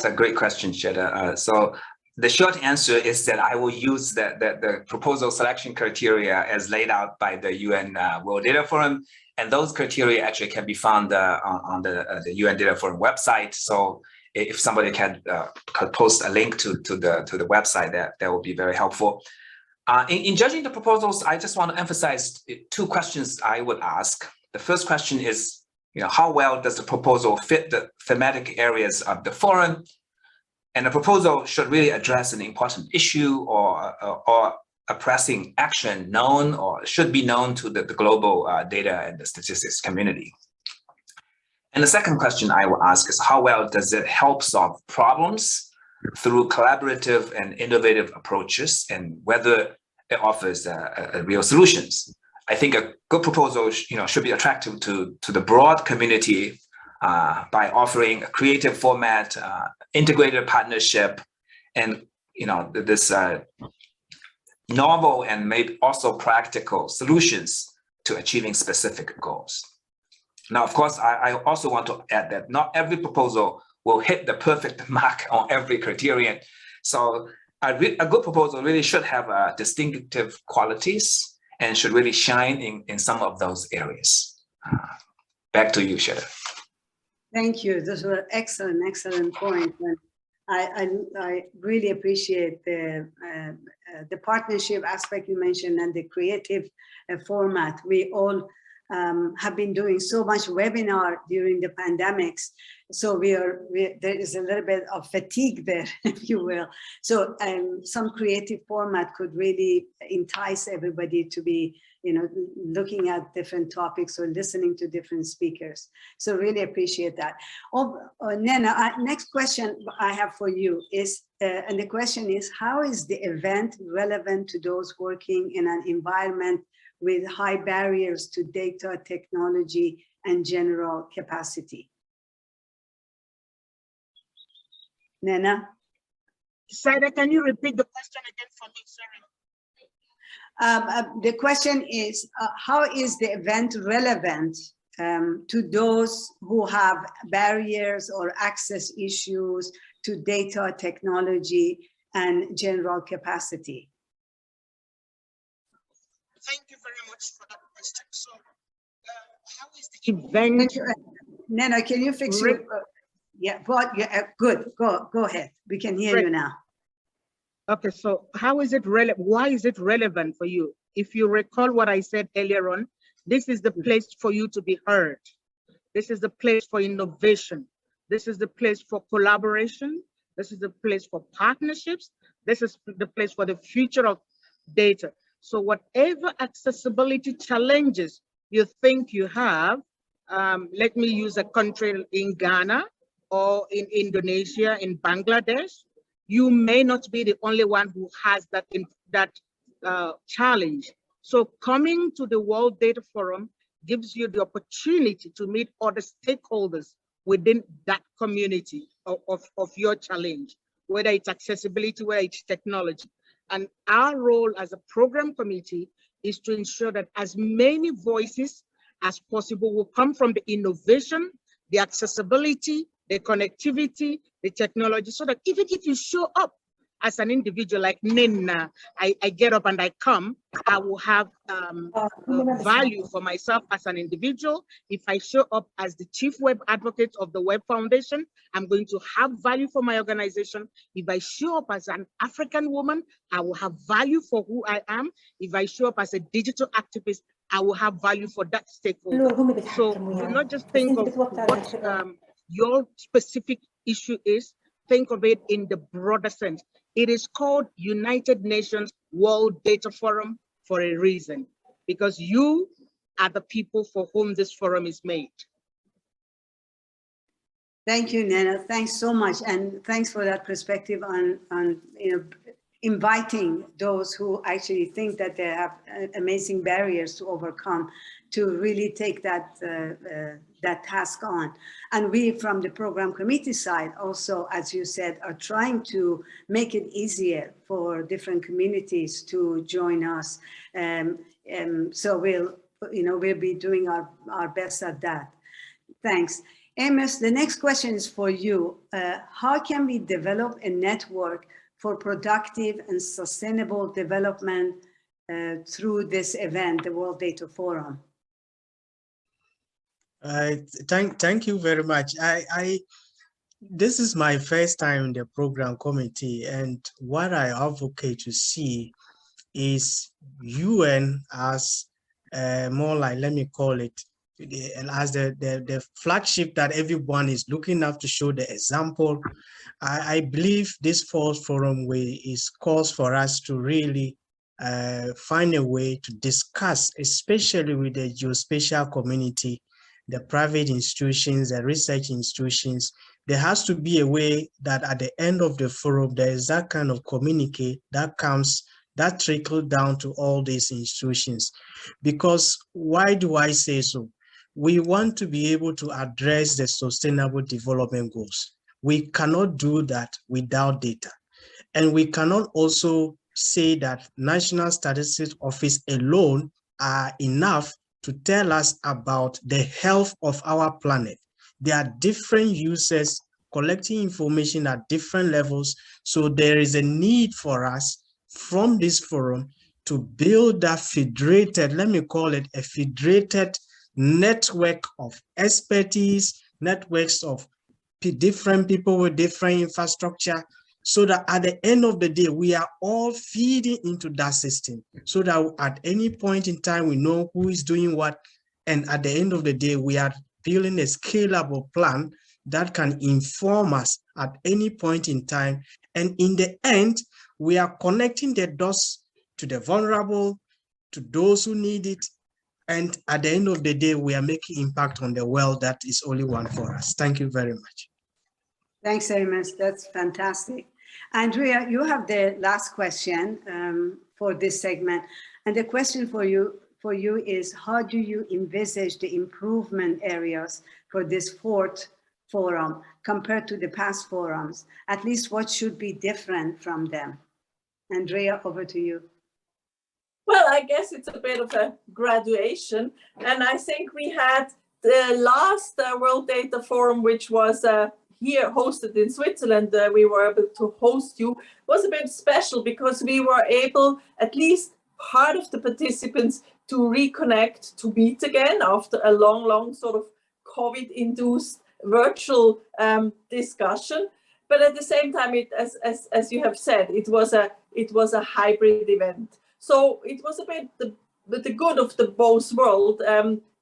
a great question, Sheda. So the short answer is that I will use the proposal selection criteria as laid out by the UN World Data Forum, and those criteria actually can be found on the UN Data Forum website. So if somebody could post a link to the website, that will be very helpful. In judging the proposals, I just want to emphasize two questions I would ask. The first question is, how well does the proposal fit the thematic areas of the forum? And the proposal should really address an important issue or a pressing action known or should be known to the global data and the statistics community. And the second question I will ask is, how well does it help solve problems through collaborative and innovative approaches, and whether it offers real solutions? I think a good proposal, should be attractive to the broad community by offering a creative format, integrated partnership, and this novel and maybe also practical solutions to achieving specific goals. Now, of course, I also want to add that not every proposal will hit the perfect mark on every criterion. So a good proposal really should have distinctive qualities and should really shine in some of those areas. Back to you, Sheda.
Thank you. Those were excellent points. And I really appreciate the partnership aspect you mentioned and the creative format. We all have been doing so much webinar during the pandemics. So there is a little bit of fatigue there, if you will. So some creative format could really entice everybody to be, looking at different topics or listening to different speakers. So really appreciate that. Nena, next question I have for you is, and the question is, how is the event relevant to those working in an environment with high barriers to data, technology, and general capacity? Nena?
Sada, can you repeat the question again for me? Sorry.
The question is, how is the event relevant to those who have barriers or access issues to data, technology, and general capacity?
Thank you very much for that question. So, how is the event?
Nena, can you fix your? Yeah, good. Go ahead. We can hear you now.
Okay, so how is it relevant? Why is it relevant for you? If you recall what I said earlier on, this is the place for you to be heard. This is the place for innovation. This is the place for collaboration. This is the place for partnerships. This is the place for the future of data. So whatever accessibility challenges you think you have, let me use a country in Ghana or in Indonesia, in Bangladesh, you may not be the only one who has that challenge. So coming to the World Data Forum gives you the opportunity to meet other stakeholders within that community of your challenge, whether it's accessibility, whether it's technology. And our role as a program committee is to ensure that as many voices as possible will come from the innovation, the accessibility, the connectivity, the technology, so that even if you show up as an individual like Nina, I get up and I come, I will have value for myself as an individual. If I show up as the chief web advocate of the Web Foundation, I'm going to have value for my organization. If I show up as an African woman, I will have value for who I am. If I show up as a digital activist, I will have value for that stakeholder. So do not just think of what your specific issue is, think of it in the broader sense. It is called United Nations World Data Forum for a reason, because you are the people for whom this forum is made.
Thank you, Nena. Thanks so much. And thanks for that perspective on inviting those who actually think that they have amazing barriers to overcome to really take that that task on. And we, from the program committee side, also, as you said, are trying to make it easier for different communities to join us. So we'll be doing our best at that. Thanks. Amos, the next question is for you. How can we develop a network for productive and sustainable development through this event, the World Data Forum?
Thank you very much. This is my first time in the program committee, and what I advocate to see is UN as more like, let me call it, as the flagship that everyone is looking up to show the example. I believe this fourth forum way is calls for us to really find a way to discuss, especially with the geospatial community, the private institutions, the research institutions. There has to be a way that at the end of the forum, there is that kind of communique that comes, that trickle down to all these institutions. Because why do I say so? We want to be able to address the sustainable development goals. We cannot do that without data. And we cannot also say that National Statistics Office alone are enough to tell us about the health of our planet. There are different users collecting information at different levels. So there is a need for us from this forum to build that federated, let me call it a federated network of expertise, networks of different people with different infrastructure, so that at the end of the day, we are all feeding into that system, so that at any point in time, we know who is doing what. And at the end of the day, we are building a scalable plan that can inform us at any point in time. And in the end, we are connecting the dots to the vulnerable, to those who need it. And at the end of the day, we are making impact on the world that is only one for us. Thank you very much.
Thanks, Amos. That's fantastic. Andrea, you have the last question for this segment. And the question for you is, how do you envisage the improvement areas for this fourth forum compared to the past forums? At least what should be different from them? Andrea, over to you.
Well, I guess it's a bit of a graduation. And I think we had the last World Data Forum, which was here hosted in Switzerland. We were able to host you. It was a bit special because we were able, at least part of the participants, to reconnect, to meet again after a long sort of COVID-induced virtual discussion. But at the same time, as you have said, it was a hybrid event. So it was a bit the good of the both world,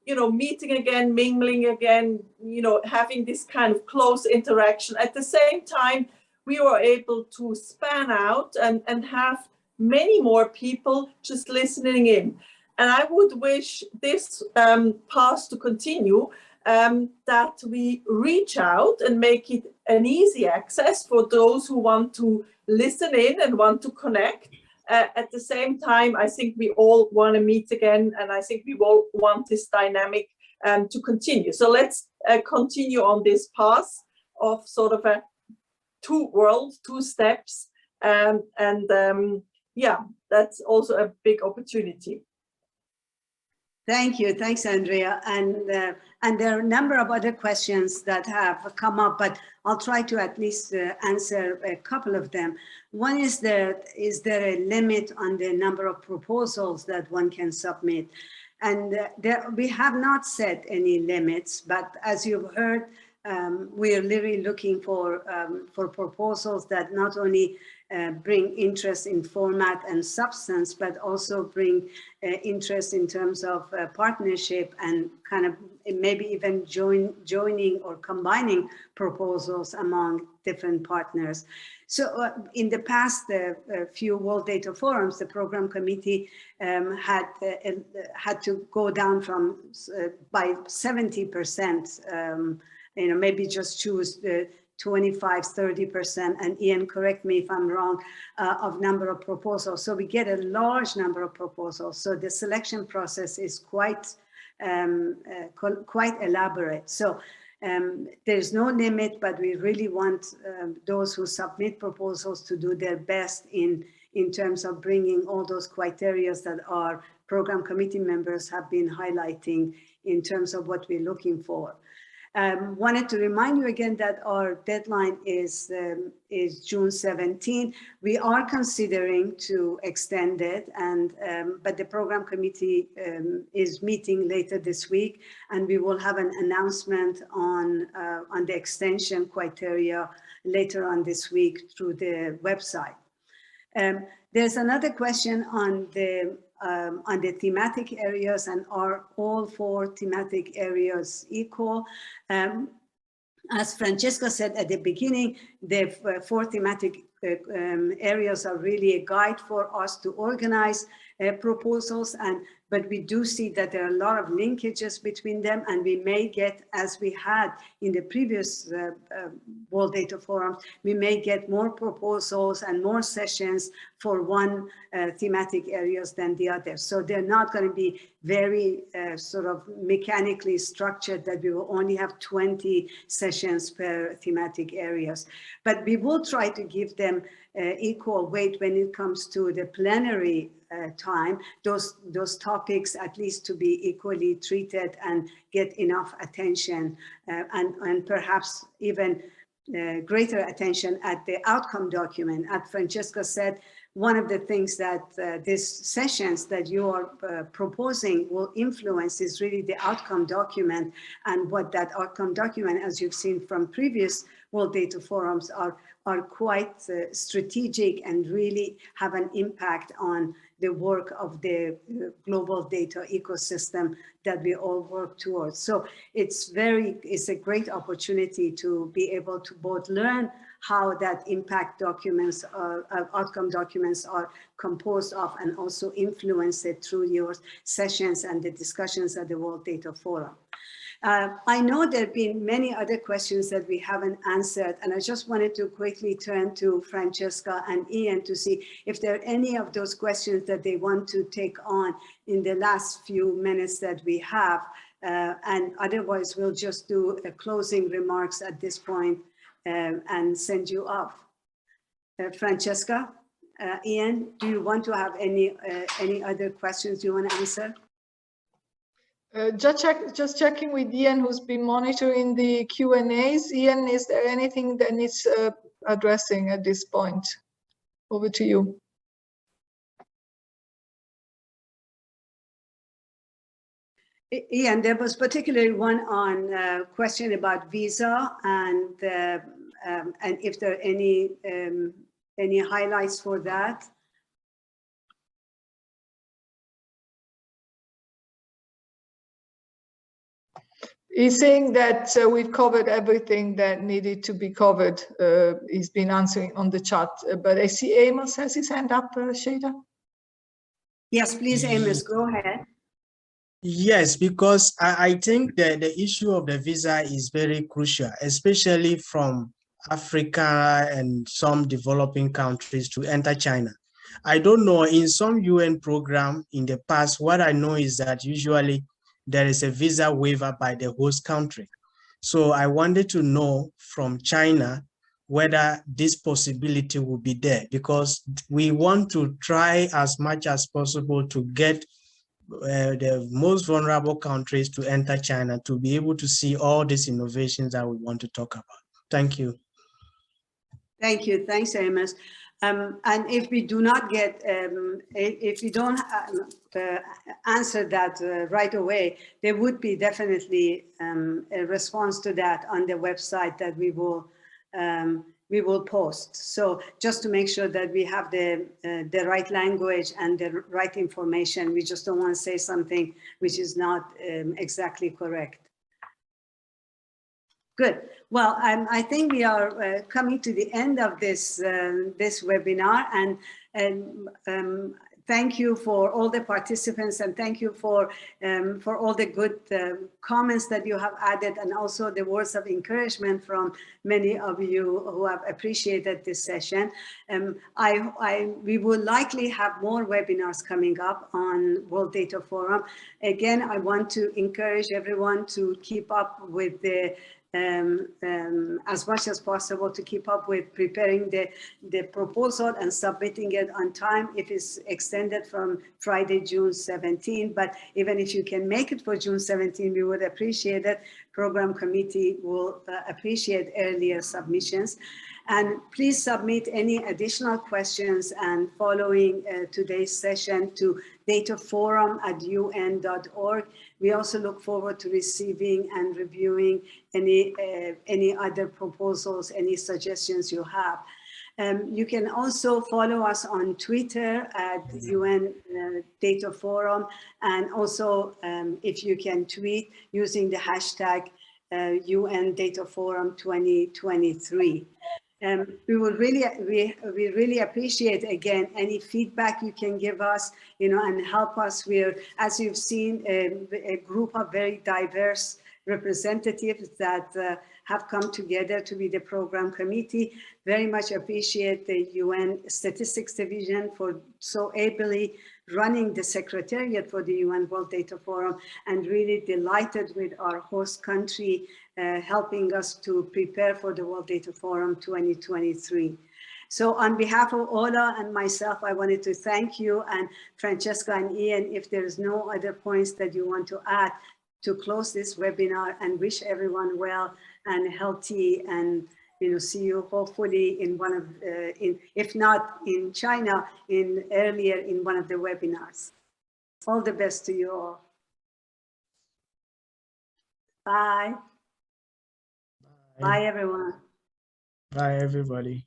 you know, meeting again, mingling again, you know, having this kind of close interaction. At the same time, we were able to span out and have many more people just listening in. And I would wish this path to continue, that we reach out and make it an easy access for those who want to listen in and want to connect. At the same time, I think we all want to meet again, and I think we all want this dynamic to continue. So let's continue on this path of sort of a two worlds, two steps, yeah, that's also a big opportunity.
Thank you. Thanks, Andrea. And there are a number of other questions that have come up, but I'll try to at least answer a couple of them. One is there a limit on the number of proposals that one can submit? And we have not set any limits, but as you've heard, we are literally looking for proposals that not only bring interest in format and substance, but also bring interest in terms of partnership and kind of maybe even joining or combining proposals among different partners. So in the past few World Data Forums, the program committee had to go down from by 70%, you know, maybe just choose the 25, 30%, and Ian, correct me if I'm wrong, of number of proposals. So we get a large number of proposals. So the selection process is quite elaborate. So there's no limit, but we really want those who submit proposals to do their best in terms of bringing all those criteria that our program committee members have been highlighting in terms of what we're looking for. Wanted to remind you again that our deadline is June 17. We are considering to extend it, and but the program committee is meeting later this week, and we will have an announcement on the extension criteria later on this week through the website. There's another question on the thematic areas, and are all 4 thematic areas equal? As Francesca said at the beginning, the 4 thematic areas are really a guide for us to organize proposals, but we do see that there are a lot of linkages between them, and we may get, as we had in the previous World Data Forum, we may get more proposals and more sessions for one thematic areas than the other. So they're not going to be very sort of mechanically structured that we will only have 20 sessions per thematic areas. But we will try to give them equal weight when it comes to the plenary time, those topics at least to be equally treated and get enough attention, and perhaps even greater attention at the outcome document. As Francesca said, one of the things that these sessions that you are proposing will influence is really the outcome document, and what that outcome document, as you've seen from previous World Data Forums, are quite strategic and really have an impact on the work of the global data ecosystem that we all work towards. So it's a great opportunity to be able to both learn how that impact documents, outcome documents are composed of, and also influence it through your sessions and the discussions at the World Data Forum. I know there have been many other questions that we haven't answered, and I just wanted to quickly turn to Francesca and Ian to see if there are any of those questions that they want to take on in the last few minutes that we have, and otherwise we'll just do a closing remarks at this point and send you off. Francesca, Ian, do you want to have any other questions you want to answer?
Just checking with Ian, who's been monitoring the Q&As. Ian, is there anything that needs addressing at this point? Over to you.
Ian, there was particularly one on question about visa, and if there are any highlights for that.
He's saying that we've covered everything that needed to be covered. He's been answering on the chat, but I see Amos has his hand up, Shada.
Yes, please, Amos, go ahead.
Yes, because I think that the issue of the visa is very crucial, especially from Africa and some developing countries to enter China. I don't know, in some UN program in the past, what I know is that usually there is a visa waiver by the host country. So I wanted to know from China whether this possibility will be there, because we want to try as much as possible to get the most vulnerable countries to enter China to be able to see all these innovations that we want to talk about. Thank you.
Thank you. Thanks, Amos. And if we do not get, if we don't answer that right away, there would be definitely a response to that on the website that we will post. So just to make sure that we have the right language and the right information, we just don't want to say something which is not exactly correct. Good. Well, I think we are coming to the end of this this webinar, and thank you for all the participants, and thank you for all the good comments that you have added, and also the words of encouragement from many of you who have appreciated this session. We will likely have more webinars coming up on World Data Forum. Again, I want to encourage everyone to keep up with the as much as possible to keep up with preparing the proposal and submitting it on time if it's extended from Friday, June 17. But even if you can make it for June 17, we would appreciate it. Program committee will appreciate earlier submissions. And please submit any additional questions and following today's session to dataforum@un.org. We also look forward to receiving and reviewing any other proposals, any suggestions you have. You can also follow us on Twitter at UN Data Forum, and also if you can tweet using the hashtag UN Data Forum 2023. We would really, we really appreciate again any feedback you can give us, and help us. We're, as you've seen, a group of very diverse representatives that have come together to be the program committee. Very much appreciate the UN Statistics Division for so ably running the secretariat for the UN World Data Forum, and really delighted with our host country helping us to prepare for the World Data Forum 2023. So on behalf of Ola and myself, I wanted to thank you, and Francesca and Ian, if there's no other points that you want to add to close this webinar, and wish everyone well and healthy, and see you hopefully in one of, if not in China, earlier in one of the webinars. All the best to you all. Bye. Bye, everyone.
Bye, everybody.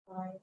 Bye.